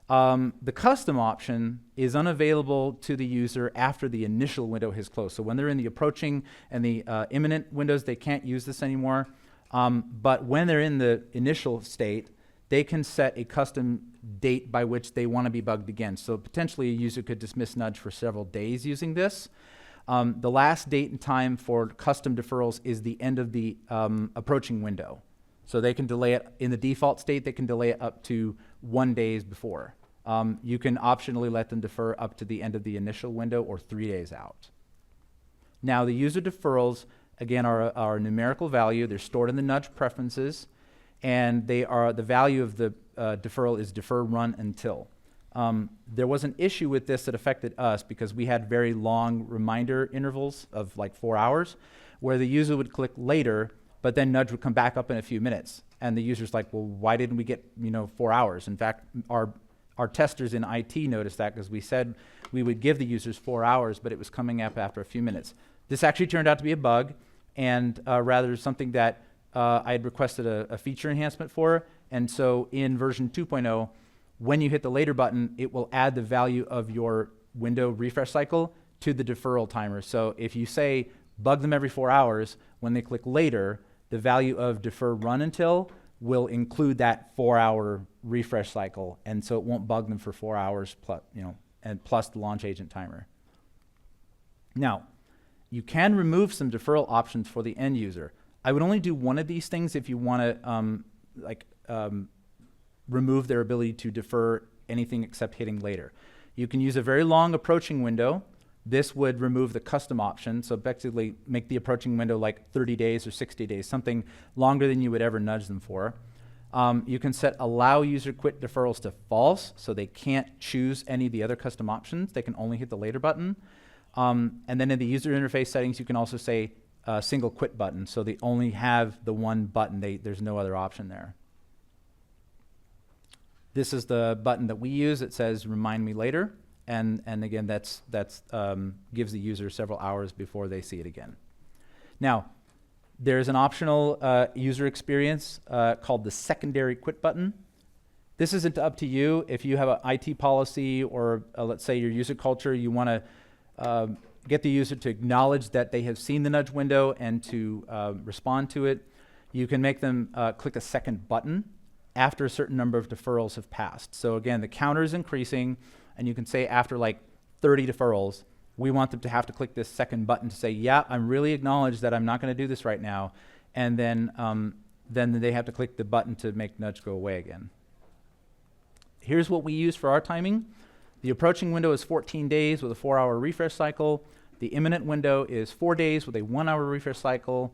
The custom option is unavailable to the user after the initial window has closed. So when they're in the approaching and the imminent windows, they can't use this anymore. But when they're in the initial state, they can set a custom date by which they want to be bugged again. So potentially a user could dismiss nudge for several days using this. The last date and time for custom deferrals is the end of the approaching window. So they can delay it in the default state, they can delay it up to 1 day before. You can optionally let them defer up to the end of the initial window or 3 days out. Now the user deferrals, again, are a numerical value. They're stored in the nudge preferences, and they are the value of the deferral is defer run until. There was an issue with this that affected us because we had very long reminder intervals of like 4 hours where the user would click later, but then nudge would come back up in a few minutes. And the user's like, well, why didn't we get 4 hours? In fact, our testers in IT noticed that because we said we would give the users 4 hours, but it was coming up after a few minutes. This actually turned out to be a bug, and rather something that I had requested a feature enhancement for. And so in version 2.0, when you hit the later button, it will add the value of your window refresh cycle to the deferral timer. So if you say bug them every 4 hours, when they click later, the value of defer run until will include that 4-hour refresh cycle, and so it won't bug them for 4 hours plus, and plus the launch agent timer. Now, you can remove some deferral options for the end user. I would only do one of these things if you want to remove their ability to defer anything except hitting later. You can use a very long approaching window. This would remove the custom option, so effectively make the approaching window like 30 days or 60 days, something longer than you would ever nudge them for. You can set allow user quit deferrals to false, so they can't choose any of the other custom options. They can only hit the later button. And then in the user interface settings, you can also say single quit button, so they only have the one button. There's no other option there. This is the button that we use. It says remind me later. And again, that's gives the user several hours before they see it again. Now, there's an optional user experience called the secondary quit button. This isn't up to you. If you have an IT policy or let's say your user culture, you want to get the user to acknowledge that they have seen the nudge window and to respond to it, you can make them click a second button after a certain number of deferrals have passed. So again, the counter is increasing, and you can say after like 30 deferrals, we want them to have to click this second button to say, yeah, I'm really acknowledged that I'm not going to do this right now. And then they have to click the button to make nudge go away again. Here's what we use for our timing. The approaching window is 14 days with a 4-hour refresh cycle. The imminent window is 4 days with a 1-hour refresh cycle.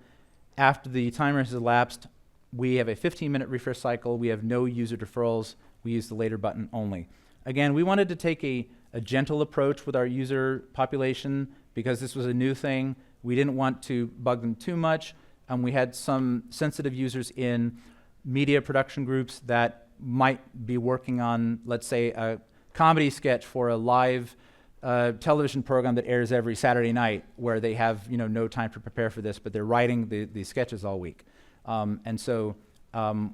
After the timer has elapsed, we have a 15-minute refresh cycle. We have no user deferrals. We use the later button only. Again, we wanted to take a gentle approach with our user population because this was a new thing. We didn't want to bug them too much. We had some sensitive users in media production groups that might be working on, let's say, a comedy sketch for a live television program that airs every Saturday night where they have no time to prepare for this, but they're writing the sketches all week. And so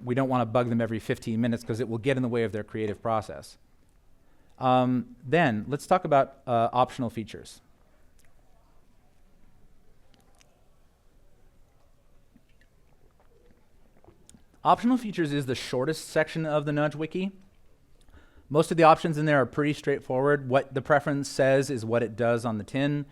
we don't want to bug them every 15 minutes because it will get in the way of their creative process. Then let's talk about optional features. Optional features is the shortest section of the Nudge Wiki. Most of the options in there are pretty straightforward. What the preference says is what it does on the tin.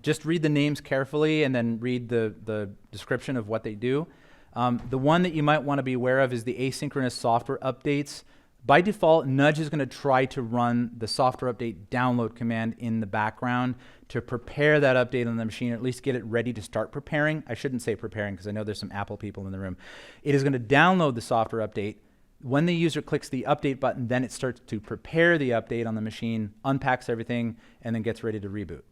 Just read the names carefully and then read the description of what they do. The one that you might want to be aware of is the asynchronous software updates. By default, Nudge is going to try to run the software update download command in the background to prepare that update on the machine, or at least get it ready to start preparing. I shouldn't say preparing because I know there's some Apple people in the room. It is going to download the software update, When the user clicks the update button, then it starts to prepare the update on the machine, unpacks everything, and then gets ready to reboot.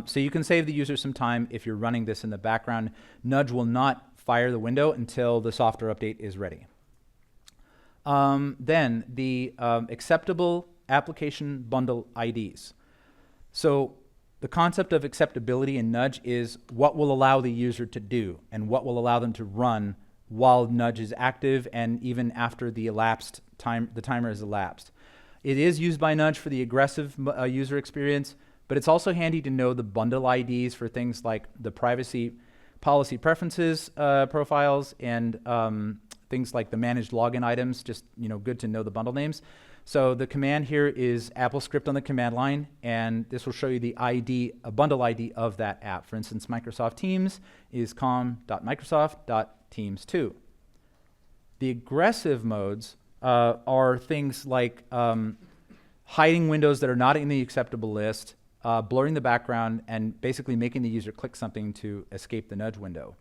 So you can save the user some time if you're running this in the background. Nudge will not fire the window until the software update is ready. Then the acceptable application bundle IDs. So the concept of acceptability in Nudge is what will allow the user to do and what will allow them to run while Nudge is active and even after the elapsed time, the timer has elapsed. It is used by Nudge for the aggressive user experience, but it's also handy to know the bundle IDs for things like the privacy policy preferences profiles and things like the managed login items. Just good to know the bundle names. So the command here is Apple script on the command line, and this will show you the ID, a bundle ID of that app. For instance, Microsoft Teams is com.microsoft.teams2. The aggressive modes are things like hiding windows that are not in the acceptable list, blurring the background, and basically making the user click something to escape the Nudge window.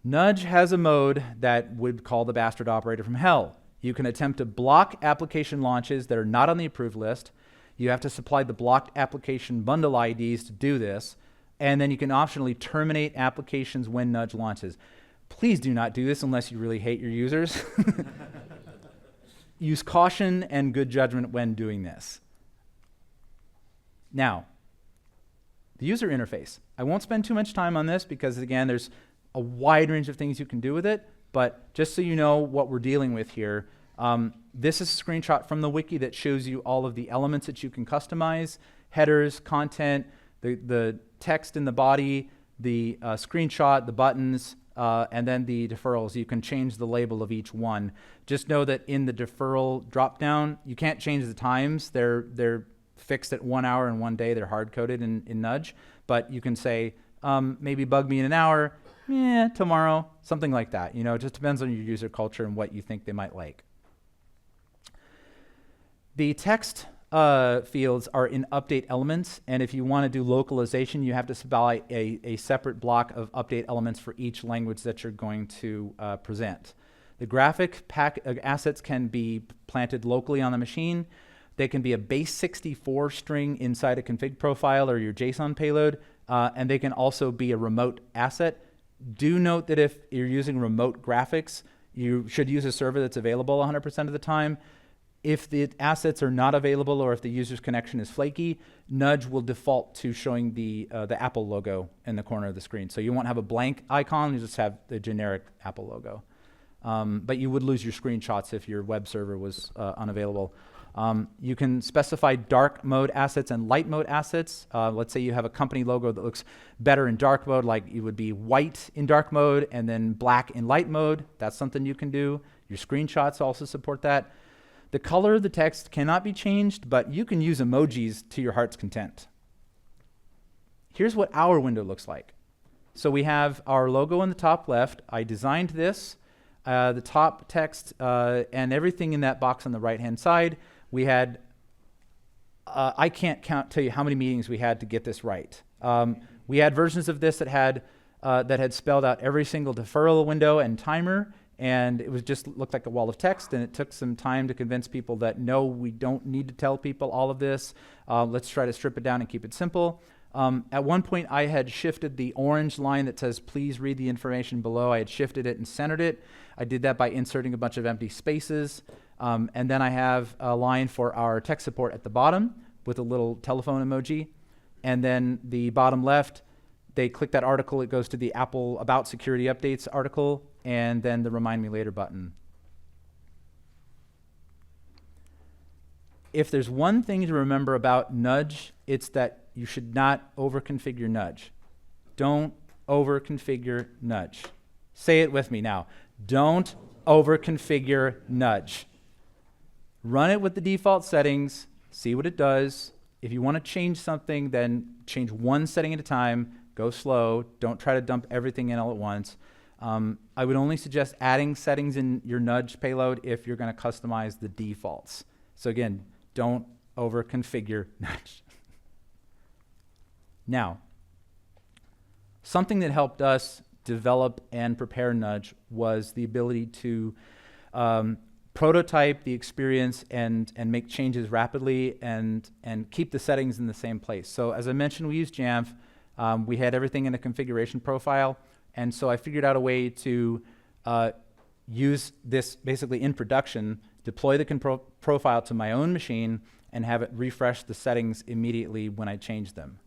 Nudge has a mode that would call the bastard operator from hell. You can attempt to block application launches that are not on the approved list. You have to supply the blocked application bundle IDs to do this, and then you can optionally terminate applications when Nudge launches. Please do not do this unless you really hate your users. Use caution and good judgment when doing this. Now, the user interface. I won't spend too much time on this because, again, there's a wide range of things you can do with it, but just so you know what we're dealing with here, this is a screenshot from the wiki that shows you all of the elements that you can customize: headers, content, the text in the body, the screenshot, the buttons, and then the deferrals. You can change the label of each one. Just know that in the deferral dropdown, you can't change the times. They're fixed at 1 hour and 1 day. They're hard-coded in Nudge, but you can say, maybe bug me in an hour, tomorrow, something like that. It just depends on your user culture and what you think they might like. The text fields are in update elements, and if you want to do localization, you have to supply a separate block of update elements for each language that you're going to present. The graphic assets can be planted locally on the machine. They can be a base 64 string inside a config profile or your JSON payload, and they can also be a remote asset. Do note that if you're using remote graphics, you should use a server that's available 100% of the time. If the assets are not available or if the user's connection is flaky, Nudge will default to showing the Apple logo in the corner of the screen. So you won't have a blank icon, you just have the generic Apple logo. But you would lose your screenshots if your web server was unavailable. You can specify dark mode assets and light mode assets. Let's say you have a company logo that looks better in dark mode, like it would be white in dark mode and then black in light mode. That's something you can do. Your screenshots also support that. The color of the text cannot be changed, but you can use emojis to your heart's content. Here's what our window looks like. So we have our logo in the top left. I designed this, the top text, and everything in that box on the right-hand side. We had, I can't tell you how many meetings we had to get this right. We had versions of this that had spelled out every single deferral window and timer, and it was just looked like a wall of text, and it took some time to convince people that no, we don't need to tell people all of this. Let's try to strip it down and keep it simple. At one point, I had shifted the orange line that says, please read the information below. I had shifted it and centered it. I did that by inserting a bunch of empty spaces. And then I have a line for our tech support at the bottom with a little telephone emoji. And then the bottom left, they click that article, it goes to the Apple About Security Updates article, and then the Remind Me Later button. If there's one thing to remember about Nudge, it's that you should not over-configure Nudge. Don't over-configure Nudge. Say it with me now. Don't over-configure Nudge. Run it with the default settings, see what it does. If you want to change something, then change one setting at a time. Go slow. Don't try to dump everything in all at once. I would only suggest adding settings in your Nudge payload if you're going to customize the defaults. So again, don't over-configure Nudge. Now, something that helped us develop and prepare Nudge was the ability to prototype the experience and make changes rapidly and keep the settings in the same place. So as I mentioned, we use Jamf. We had everything in a configuration profile, and so I figured out a way to use this basically in production, deploy the profile to my own machine, and have it refresh the settings immediately when I change them.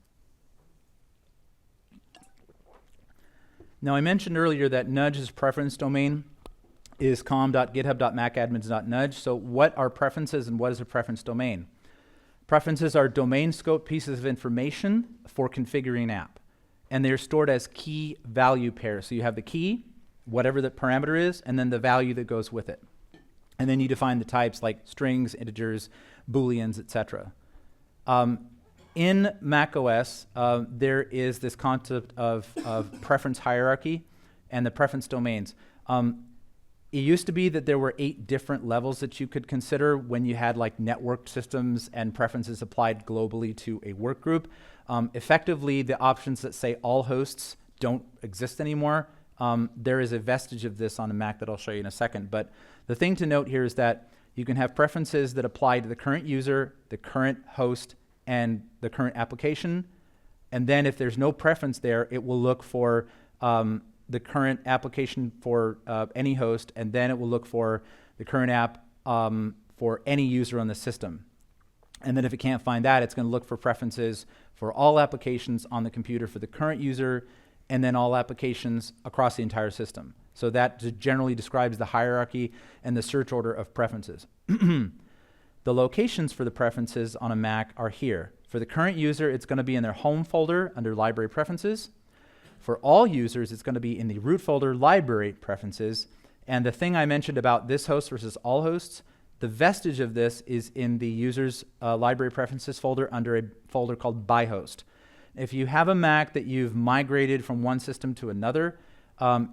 Now, I mentioned earlier that Nudge's preference domain is com.github.macadmins.nudge. So what are preferences and what is a preference domain? Preferences are domain scope pieces of information for configuring an app, and they're stored as key value pairs. So you have the key, whatever the parameter is, and then the value that goes with it. And then you define the types like strings, integers, booleans, etc. In macOS, there is this concept of preference hierarchy and the preference domains. It used to be that there were 8 different levels that you could consider when you had like networked systems and preferences applied globally to a work group. Effectively, the options that say all hosts don't exist anymore. There is a vestige of this on a Mac that I'll show you in a second. But the thing to note here is that you can have preferences that apply to the current user, the current host, and the current application. And then if there's no preference there, it will look for the current application for any host, and then it will look for the current app for any user on the system. And then if it can't find that, it's going to look for preferences for all applications on the computer for the current user, and then all applications across the entire system. So that generally describes the hierarchy and the search order of preferences. The locations for the preferences on a Mac are here. For the current user, it's going to be in their home folder under library preferences. For all users, it's going to be in the root folder library preferences. And the thing I mentioned about this host versus all hosts, the vestige of this is in the user's library preferences folder under a folder called by host. If you have a Mac that you've migrated from one system to another,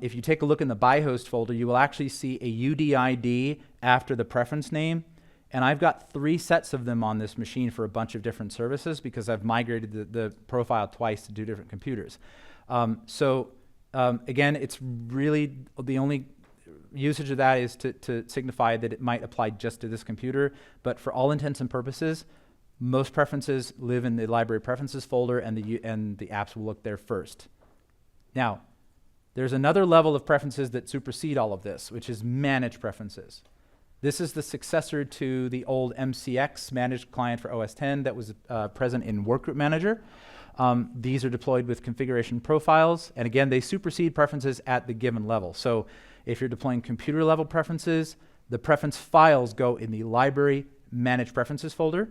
if you take a look in the by host folder, you will actually see a UDID after the preference name. And I've got 3 sets of them on this machine for a bunch of different services because I've migrated the profile twice to 2 different computers. Again, it's really the only usage of that is to signify that it might apply just to this computer. But for all intents and purposes, most preferences live in the library preferences folder, and the apps will look there first. Now, there's another level of preferences that supersede all of this, which is managed preferences. This is the successor to the old MCX managed client for OS X that was present in Workgroup Manager. These are deployed with configuration profiles, and again, they supersede preferences at the given level. So if you're deploying computer level preferences, the preference files go in the library managed preferences folder,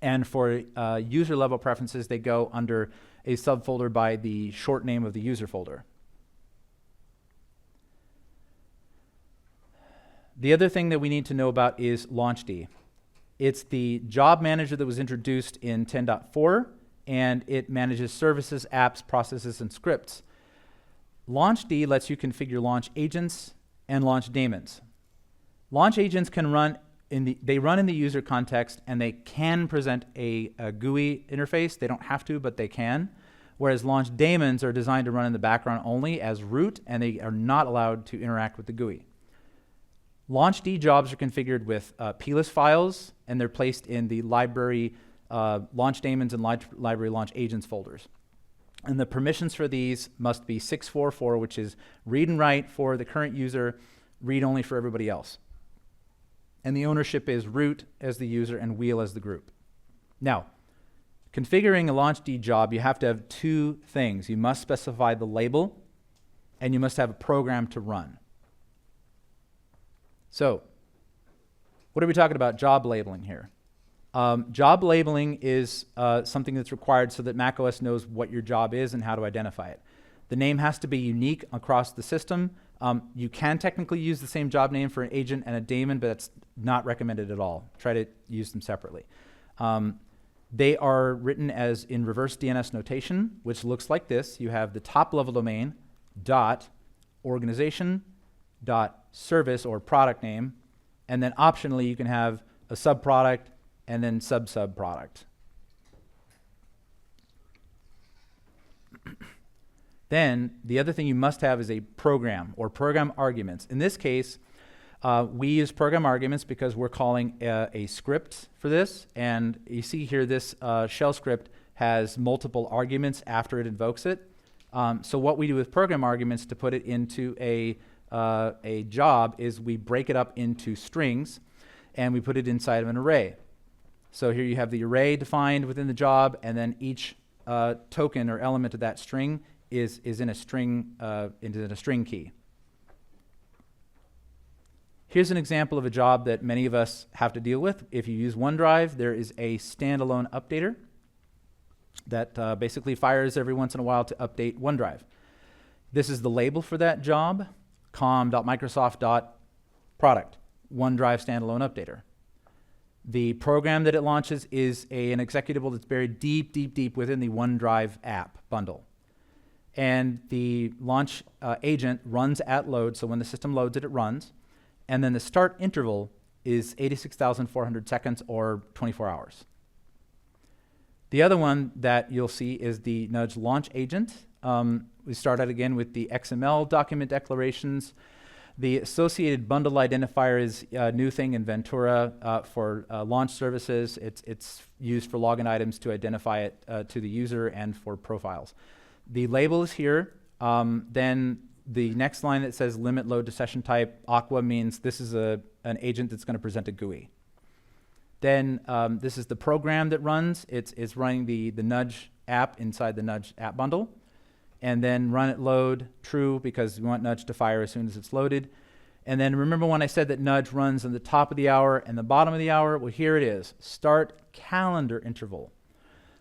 and for user level preferences, they go under a subfolder by the short name of the user folder. The other thing that we need to know about is LaunchD. It's the job manager that was introduced in 10.4, and it manages services, apps, processes, and scripts. LaunchD lets you configure launch agents and launch daemons. Launch agents can run in the user context, and they can present a GUI interface. They don't have to, but they can. Whereas launch daemons are designed to run in the background only as root, and they are not allowed to interact with the GUI. LaunchD jobs are configured with plist files, and they're placed in the library launch daemons and library launch agents folders. And the permissions for these must be 644, which is read and write for the current user, read only for everybody else. And the ownership is root as the user and wheel as the group. Now, configuring a LaunchD job, you have to have 2 things. You must specify the label, and you must have a program to run. So, what are we talking about job labeling here? Job labeling is something that's required so that macOS knows what your job is and how to identify it. The name has to be unique across the system. You can technically use the same job name for an agent and a daemon, but that's not recommended at all. Try to use them separately. They are written as in reverse DNS notation, which looks like this. You have the top level domain, dot, organization, dot, service or product name, and then optionally you can have a subproduct and then sub-subproduct. Then the other thing you must have is a program or program arguments. In this case, We use program arguments because we're calling a script for this, and you see here this shell script has multiple arguments after it invokes it. So what we do with program arguments to put it into a job is we break it up into strings, and we put it inside of an array. So here you have the array defined within the job, and then each token or element of that string is in a string key. Here's an example of a job that many of us have to deal with. If you use OneDrive, there is a standalone updater that basically fires every once in a while to update OneDrive. This is the label for that job, com.microsoft.product, OneDrive standalone updater. The program that it launches is an executable that's buried deep, deep, deep within the OneDrive app bundle. And the launch agent runs at load, so when the system loads it, it runs. And then the start interval is 86,400 seconds or 24 hours. The other one that you'll see is the Nudge launch agent. We start out again with the XML document declarations. The associated bundle identifier is a new thing in Ventura for launch services. It's used for login items to identify it to the user and for profiles. The label is here. Then the next line that says limit load to session type, Aqua, means this is an agent that's going to present a GUI. Then this is the program that runs. It's running the Nudge app inside the Nudge app bundle. And then run at load, true, because we want Nudge to fire as soon as it's loaded. And then remember when I said that Nudge runs on the top of the hour and the bottom of the hour? Well, here it is, start calendar interval.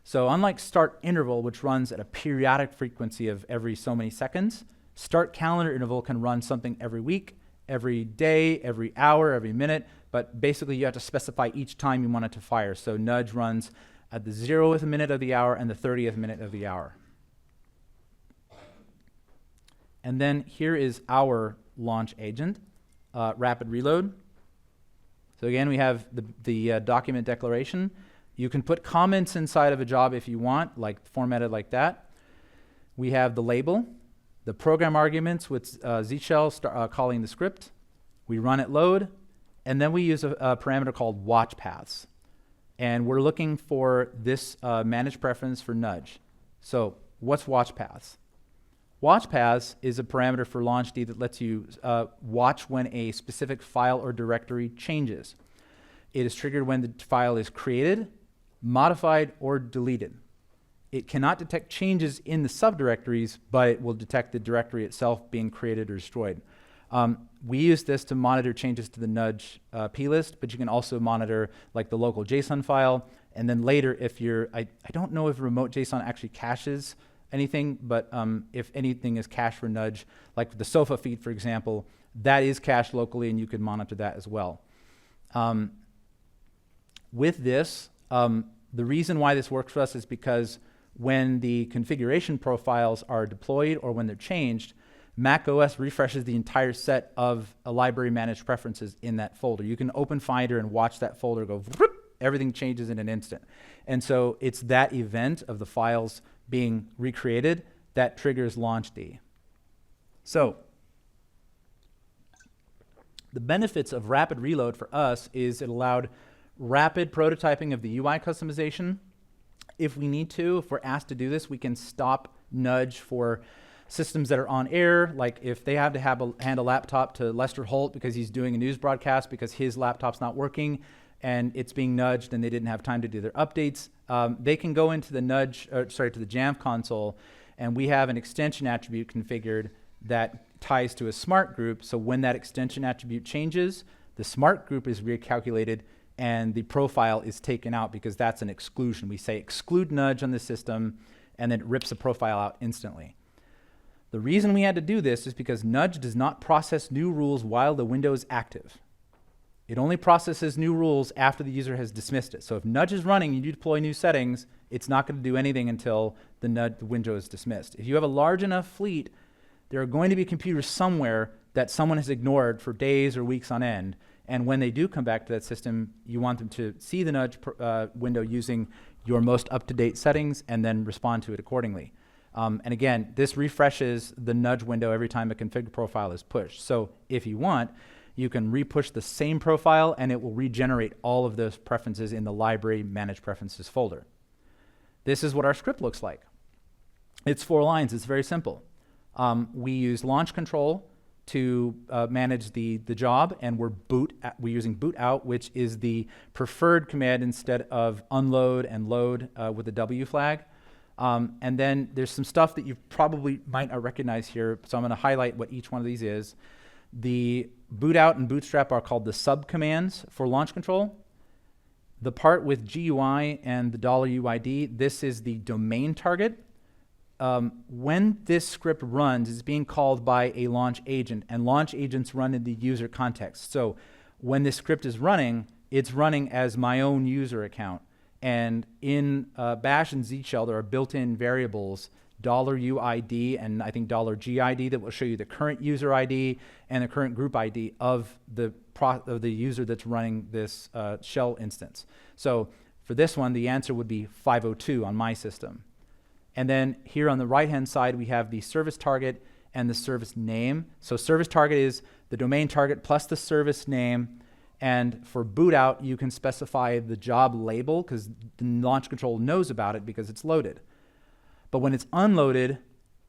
So unlike start interval, which runs at a periodic frequency of every so many seconds, start calendar interval can run something every week, every day, every hour, every minute, but basically you have to specify each time you want it to fire. So Nudge runs at the 0th minute of the hour and the 30th minute of the hour. And then here is our launch agent, rapid reload. So again, we have the document declaration. You can put comments inside of a job if you want, like formatted like that. We have the label, the program arguments with zshell calling the script. We run at load, and then we use a parameter called watch paths. And we're looking for this managed preference for Nudge. So what's watch paths? Watch paths is a parameter for LaunchD that lets you watch when a specific file or directory changes. It is triggered when the file is created, modified, or deleted. It cannot detect changes in the subdirectories, but it will detect the directory itself being created or destroyed. We use this to monitor changes to the Nudge plist, but you can also monitor like the local JSON file. And then later, if you're, I don't know if remote JSON actually caches anything, but if anything is cached for Nudge, like the sofa feed, for example, that is cached locally, and you can monitor that as well. With this, the reason why this works for us is because when the configuration profiles are deployed or when they're changed, macOS refreshes the entire set of library managed preferences in that folder. You can open Finder and watch that folder go, whoop, everything changes in an instant. And so it's that event of the files being recreated that triggers LaunchD. So the benefits of rapid reload for us is it allowed rapid prototyping of the UI customization. If we need to, if we're asked to do this, we can stop Nudge for systems that are on air, like if they have to hand a laptop to Lester Holt because he's doing a news broadcast because his laptop's not working and it's being nudged and they didn't have time to do their updates, they can go into the to the Jamf console, and we have an extension attribute configured that ties to a smart group. So when that extension attribute changes, the smart group is recalculated and the profile is taken out because that's an exclusion. We say exclude Nudge on the system, and then it rips the profile out instantly. The reason we had to do this is because Nudge does not process new rules while the window is active. It only processes new rules after the user has dismissed it. So if Nudge is running and you deploy new settings, it's not going to do anything until the window is dismissed. If you have a large enough fleet, there are going to be computers somewhere that someone has ignored for days or weeks on end. And when they do come back to that system, you want them to see the Nudge window using your most up-to-date settings and then respond to it accordingly. And again, this refreshes the Nudge window every time a config profile is pushed. So if you want, you can re-push the same profile and it will regenerate all of those preferences in the library manage preferences folder. This is what our script looks like. It's 4 lines. It's very simple. We use launch control to manage the job, and we're using boot out, which is the preferred command instead of unload and load with the W flag. And then there's some stuff that you probably might not recognize here, so I'm going to highlight what each one of these is. The boot out and bootstrap are called the subcommands for launch control. The part with GUI and the $UID, this is the domain target. When this script runs, it's being called by a launch agent, and launch agents run in the user context. So when this script is running, it's running as my own user account. And in Bash and Z shell, there are built-in variables, $UID and I think $GID, that will show you the current user ID and the current group ID of the user that's running this shell instance. So for this one, the answer would be 502 on my system. And then here on the right-hand side, we have the service target and the service name. So service target is the domain target plus the service name. And for boot out, you can specify the job label because the launch control knows about it because it's loaded. But when it's unloaded,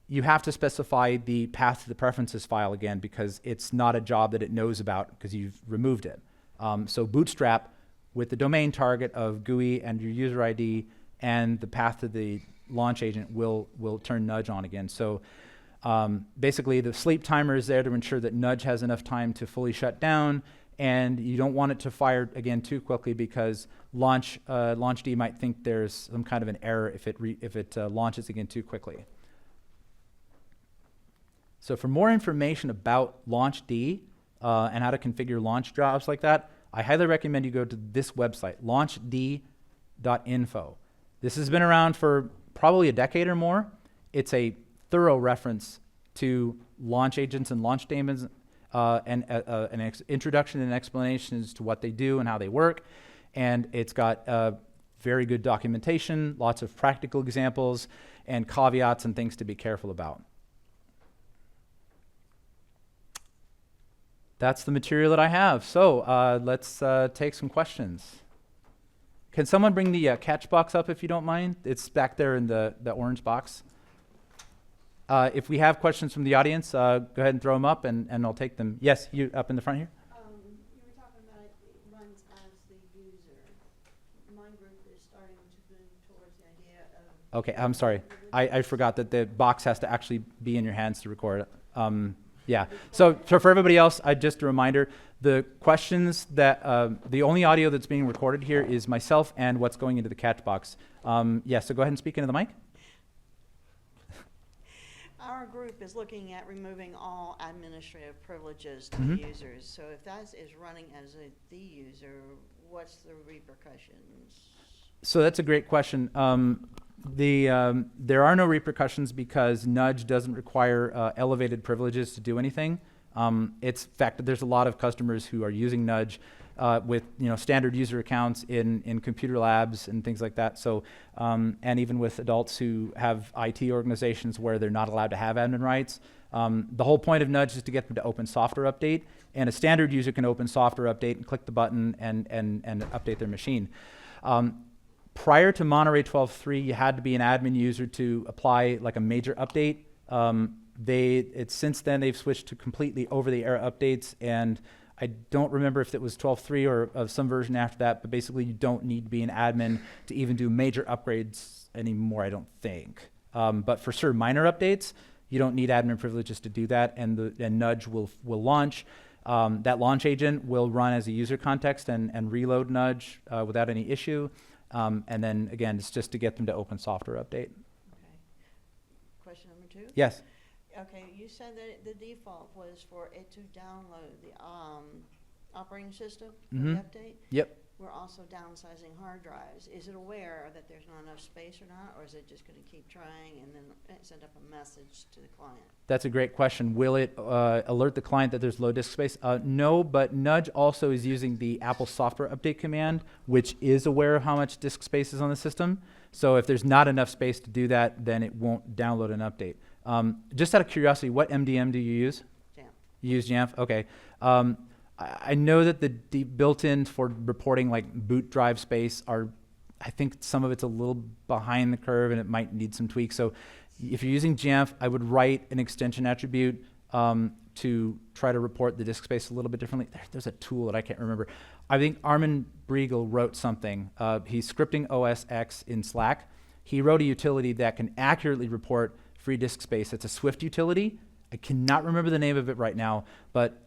you have to specify the path to the preferences file again because it's not a job that it knows about because you've removed it. So bootstrap with the domain target of GUI and your user ID and the path to the launch agent will turn nudge on again. So basically the sleep timer is there to ensure that nudge has enough time to fully shut down, and you don't want it to fire again too quickly because launchd might think there's some kind of an error if it launches again too quickly. So for more information about launchd and how to configure launch jobs like that, I highly recommend you go to this website, launchd.info. This has been around for probably a decade or more. It's a thorough reference to launch agents and launch daemons, and an introduction and explanation as to what they do and how they work. And it's got very good documentation, lots of practical examples, and caveats and things to be careful about. That's the material that I have. So let's take some questions. Can someone bring the catch box up if you don't mind? It's back there in the orange box. If we have questions from the audience, go ahead and throw them up and I'll take them. Yes, you up in the front here? You were talking about it runs as the user. My group is starting to move towards the idea of... Okay, I'm sorry. I forgot that the box has to actually be in your hands to record it. Yeah, so for everybody else, just a reminder, the questions that, the only audio that's being recorded here is myself and what's going into the catch box. Yeah, so go ahead and speak into the mic. Our group is looking at removing all administrative privileges to the users. So if that is running as the user, what's the repercussions? So that's a great question. There are no repercussions because Nudge doesn't require elevated privileges to do anything. It's fact that there's a lot of customers who are using Nudge with standard user accounts in computer labs and things like that. So and even with adults who have IT organizations where they're not allowed to have admin rights. The whole point of Nudge is to get them to open software update, and a standard user can open software update and click the button and update their machine. Prior to Monterey 12.3, you had to be an admin user to apply like a major update. Since then they've switched to completely over-the-air updates, and I don't remember if it was 12.3 or some version after that, but basically you don't need to be an admin to even do major upgrades anymore, I don't think. But for sure, minor updates, you don't need admin privileges to do that, and Nudge will launch. That launch agent will run as a user context and reload Nudge without any issue. And then again, it's just to get them to open software update. Okay. Question number 2? Yes. Okay, you said that the default was for it to download the operating system, the update? Yep. We're also downsizing hard drives. Is it aware that there's not enough space or not, or is it just going to keep trying and then send up a message to the client? That's a great question. Will it alert the client that there's low disk space? No, but Nudge also is using the Apple software update command, which is aware of how much disk space is on the system. So if there's not enough space to do that, then it won't download an update. Just out of curiosity, what MDM do you use? Jamf. You use Jamf? Okay. I know that the built-in for reporting like boot drive space are, I think some of it's a little behind the curve and it might need some tweaks. So if you're using Jamf, I would write an extension attribute to try to report the disk space a little bit differently. There's a tool that I can't remember. I think Armin Briegel wrote something. He's scripting OS X in Slack. He wrote a utility that can accurately report free disk space. It's a Swift utility. I cannot remember the name of it right now, but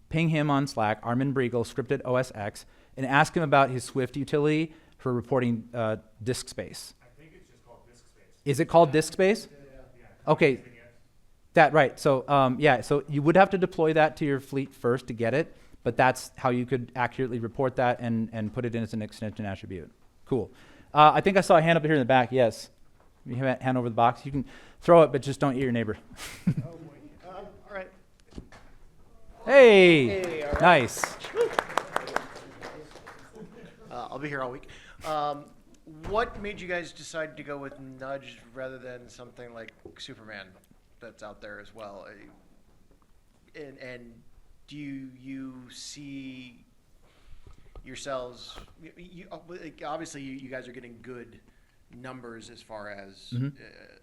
ping him on Slack, Armin Briegel, scripted OS X, and ask him about his Swift utility for reporting disk space. I think it's just called disk space. Is it called disk space? Yeah. Okay. That right. So yeah. So you would have to deploy that to your fleet first to get it, but that's how you could accurately report that and put it in as an extension attribute. Cool. I think I saw a hand up here in the back. Yes. You have a hand over the box. You can throw it, but just don't eat your neighbor. Oh boy. All right. Hey. Hey, all right. Nice. I'll be here all week. What made you guys decide to go with Nudge rather than something like Superman that's out there as well? And do you see yourselves? Obviously, you guys are getting good numbers as far as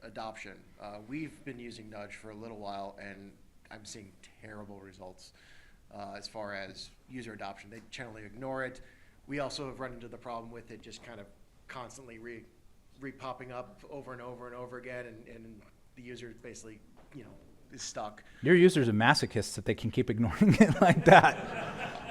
adoption. We've been using Nudge for a little while, and I'm seeing terrible results as far as user adoption. They generally ignore it. We also have run into the problem with it just kind of constantly re-popping up over and over and over again, and the user basically, is stuck. Your users are masochists if they can keep ignoring it like that.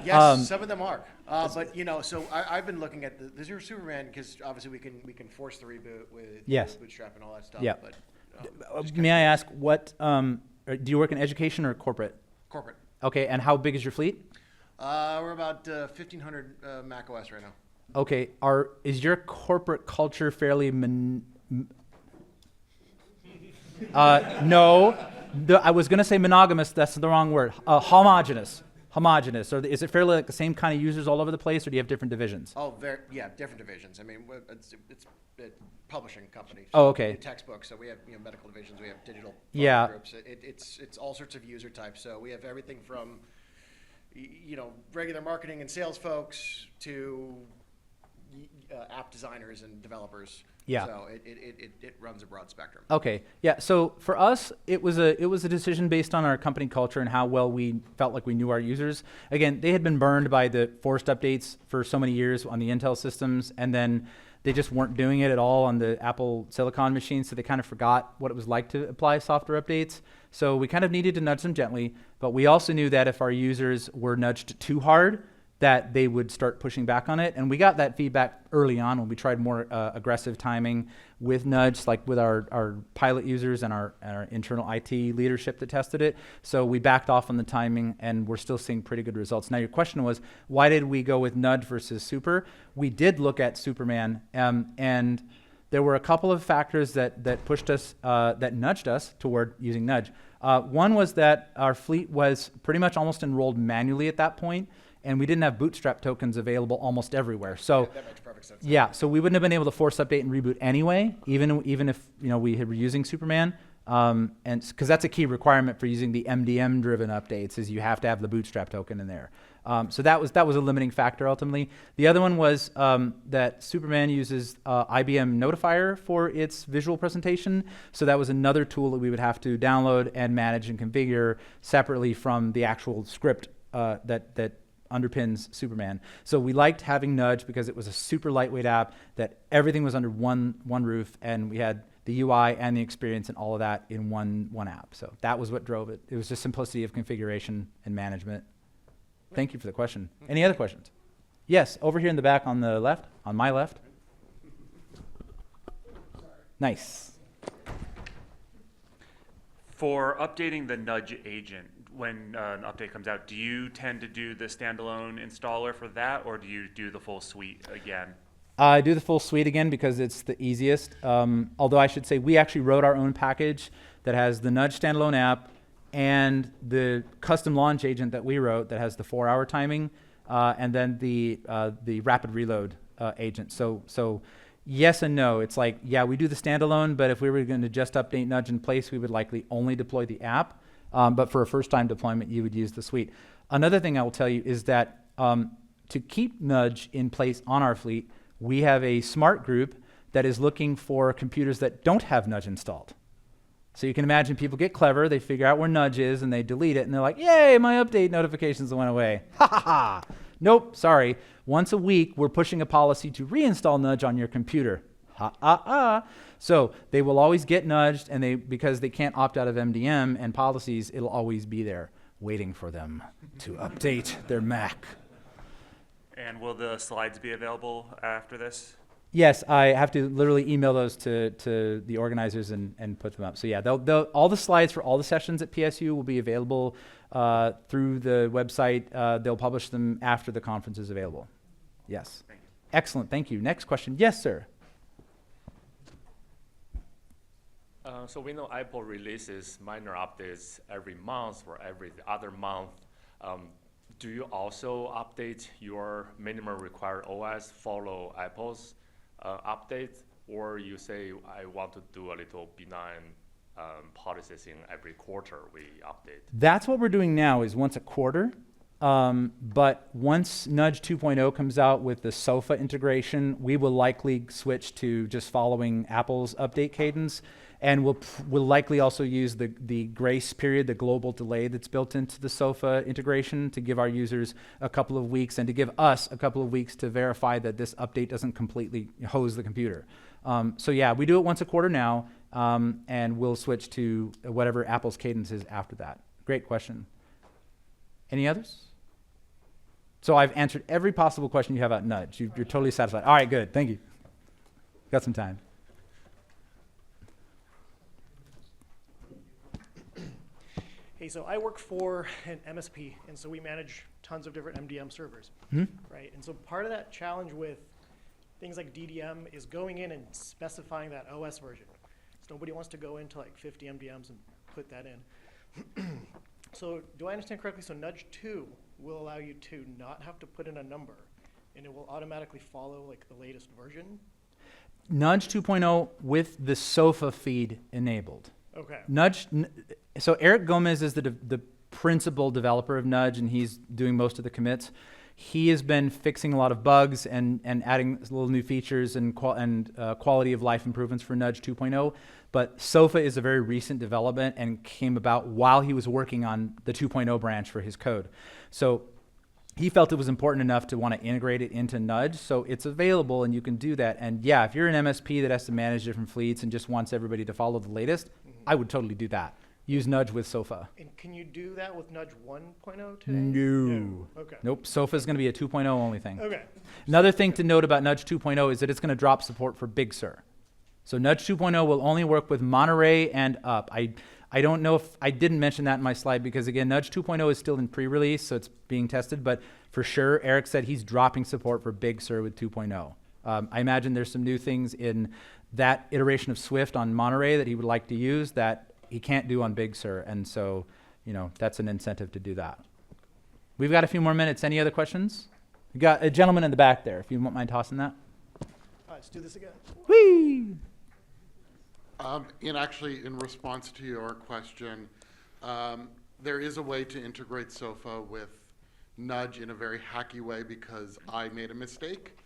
Yes, some of them are. But so I've been looking at the Zero Superman because obviously we can force the reboot with Yes. Bootstrap and all that stuff. Yeah. But May I ask what? Do you work in education or corporate? corporate. Okay, and how big is your fleet? We're about 1,500 macOS right now. Okay, is your corporate culture fairly no, I was going to say monogamous. That's the wrong word. Homogenous. Homogenous. Or is it fairly like the same kind of users all over the place, or do you have different divisions? Oh, different divisions. I mean, it's a publishing company. Oh, okay. Textbooks. So we have medical divisions. We have digital Yeah. groups. It's all sorts of user types. So we have everything from regular marketing and sales folks to app designers and developers. Yeah. So it runs a broad spectrum. Okay. Yeah. So for us, it was a decision based on our company culture and how well we felt like we knew our users. Again, they had been burned by the forced updates for so many years on the Intel systems, and then they just weren't doing it at all on the Apple Silicon machines, so they kind of forgot what it was like to apply software updates. So we kind of needed to nudge them gently, but we also knew that if our users were nudged too hard, that they would start pushing back on it. And we got that feedback early on when we tried more aggressive timing with Nudge, like with our pilot users and our internal IT leadership that tested it. So we backed off on the timing, and we're still seeing pretty good results. Now, your question was, why did we go with Nudge versus Super? We did look at Superman, and there were a couple of factors that pushed us, that nudged us toward using Nudge. One was that our fleet was pretty much almost enrolled manually at that point, and we didn't have Bootstrap tokens available almost everywhere. So That makes perfect sense. yeah, so we wouldn't have been able to force update and reboot anyway, even if we were using Superman, and because that's a key requirement for using the MDM driven updates is you have to have the Bootstrap token in there. So that was a limiting factor ultimately. The other one was that Superman uses IBM Notifier for its visual presentation, so that was another tool that we would have to download and manage and configure separately from the actual script that underpins Superman. So we liked having Nudge because it was a super lightweight app that everything was under one roof, and we had the UI and the experience and all of that in one app. So that was what drove it. It was just simplicity of configuration and management. Thank you for the question. Any other questions? Yes, over here in the back on the left, on my left. Nice. For updating the Nudge agent, when an update comes out, do you tend to do the standalone installer for that, or do you do the full suite again? I do the full suite again because it's the easiest. Although I should say we actually wrote our own package that has the Nudge standalone app and the custom launch agent that we wrote that has the 4-hour timing, and then the rapid reload agent. So yes and no. It's like, yeah, we do the standalone, but if we were going to just update Nudge in place, we would likely only deploy the app. But for a first-time deployment, you would use the suite. Another thing I will tell you is that to keep Nudge in place on our fleet, we have a smart group that is looking for computers that don't have Nudge installed. So you can imagine people get clever, they figure out where Nudge is, and they delete it, and they're like, yay, my update notifications went away. Ha ha ha. Nope, sorry. Once a week, we're pushing a policy to reinstall Nudge on your computer. Ha ha ha. So they will always get nudged, and because they can't opt out of MDM and policies, it'll always be there waiting for them to update their Mac. And will the slides be available after this? Yes, I have to literally email those to the organizers and put them up. So yeah, all the slides for all the sessions at PSU will be available through the website. They'll publish them after the conference is available. Yes. Thank you. Excellent, thank you. Next question. Yes, sir. So we know Apple releases minor updates every month or every other month. Do you also update your minimum required OS, follow Apple's updates, or you say, I want to do a little benign policies in every quarter we update? That's what we're doing now is once a quarter. But once Nudge 2.0 comes out with the SOFA integration, we will likely switch to just following Apple's update cadence. And we'll likely also use the grace period, the global delay that's built into the SOFA integration to give our users a couple of weeks and to give us a couple of weeks to verify that this update doesn't completely hose the computer. So yeah, we do it once a quarter now, and we'll switch to whatever Apple's cadence is after that. Great question. Any others? So I've answered every possible question you have about Nudge. You're totally satisfied. All right, good. Thank you. Got some time. Hey, so I work for an MSP, and so we manage tons of different MDM servers, right? And so part of that challenge with things like DDM is going in and specifying that OS version. So nobody wants to go into like 50 MDMs and put that in. So do I understand correctly? So Nudge 2 will allow you to not have to put in a number, and it will automatically follow like the latest version? Nudge 2.0 with the SOFA feed enabled. Okay. So Eric Gomez is the principal developer of Nudge, and he's doing most of the commits. He has been fixing a lot of bugs and adding little new features and quality of life improvements for Nudge 2.0. But SOFA is a very recent development and came about while he was working on the 2.0 branch for his code. So he felt it was important enough to want to integrate it into Nudge, so it's available and you can do that. And yeah, if you're an MSP that has to manage different fleets and just wants everybody to follow the latest, I would totally do that. Use Nudge with SOFA. And can you do that with Nudge 1.0 today? No. Okay. Nope, SOFA is going to be a 2.0 only thing. Okay. Another thing to note about Nudge 2.0 is that it's going to drop support for Big Sur. So Nudge 2.0 will only work with Monterey and up. I don't know if I didn't mention that in my slide because, again, Nudge 2.0 is still in pre-release, so it's being tested. But for sure, Eric said he's dropping support for Big Sur with 2.0. I imagine there's some new things in that iteration of Swift on Monterey that he would like to use that he can't do on Big Sur. And so, that's an incentive to do that. We've got a few more minutes. Any other questions? We got a gentleman in the back there, if you won't mind tossing that. All right, let's do this again. Whee! In response to your question, there is a way to integrate SOFA with Nudge in a very hacky way because I made a mistake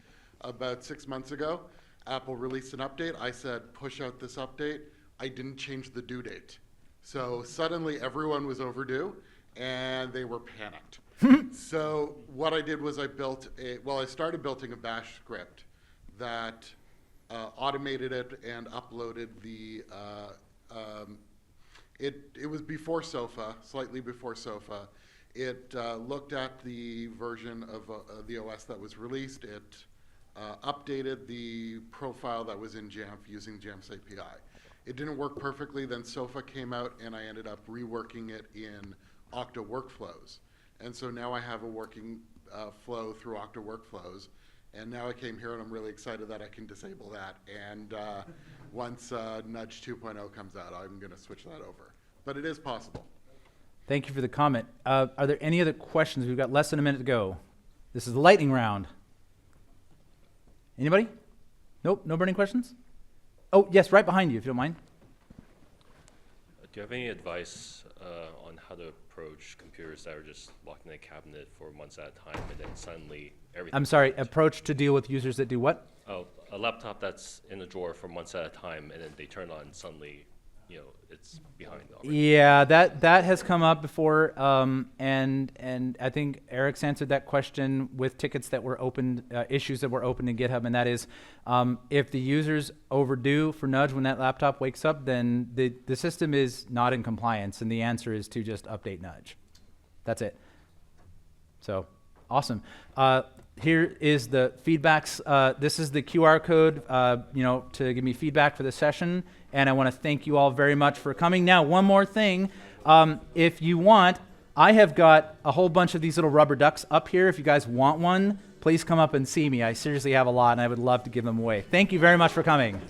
about 6 months ago. Apple released an update. I said, push out this update. I didn't change the due date. So suddenly everyone was overdue and they were panicked. So what I did was I started building a bash script that automated it and uploaded it was before SOFA, slightly before SOFA. It looked at the version of the OS that was released. It updated the profile that was in Jamf using Jamf's API. It didn't work perfectly, then SOFA came out and I ended up reworking it in Okta Workflows. And so now I have a working flow through Okta Workflows. And now I came here and I'm really excited that I can disable that. And once Nudge 2.0 comes out, I'm going to switch that over. But it is possible. Thank you for the comment. Are there any other questions? We've got less than a minute to go. This is the lightning round. Anybody? Nope, no burning questions? Oh, yes, right behind you, if you don't mind. Do you have any advice on how to approach computers that are just locked in a cabinet for months at a time and then suddenly everything? I'm sorry, approach to deal with users that do what? Oh, a laptop that's in a drawer for months at a time and then they turn on suddenly, it's behind already. Yeah, that has come up before, and I think Eric's answered that question with tickets that were opened, issues that were opened in GitHub, and that is, if the user's overdue for nudge when that laptop wakes up, then the system is not in compliance, and the answer is to just update nudge. That's it. So, awesome. Here is the feedbacks. This is the QR code, to give me feedback for the session. And I want to thank you all very much for coming. Now, one more thing. If you want, I have got a whole bunch of these little rubber ducks up here. If you guys want one, please come up and see me. I seriously have a lot, and I would love to give them away. Thank you very much for coming.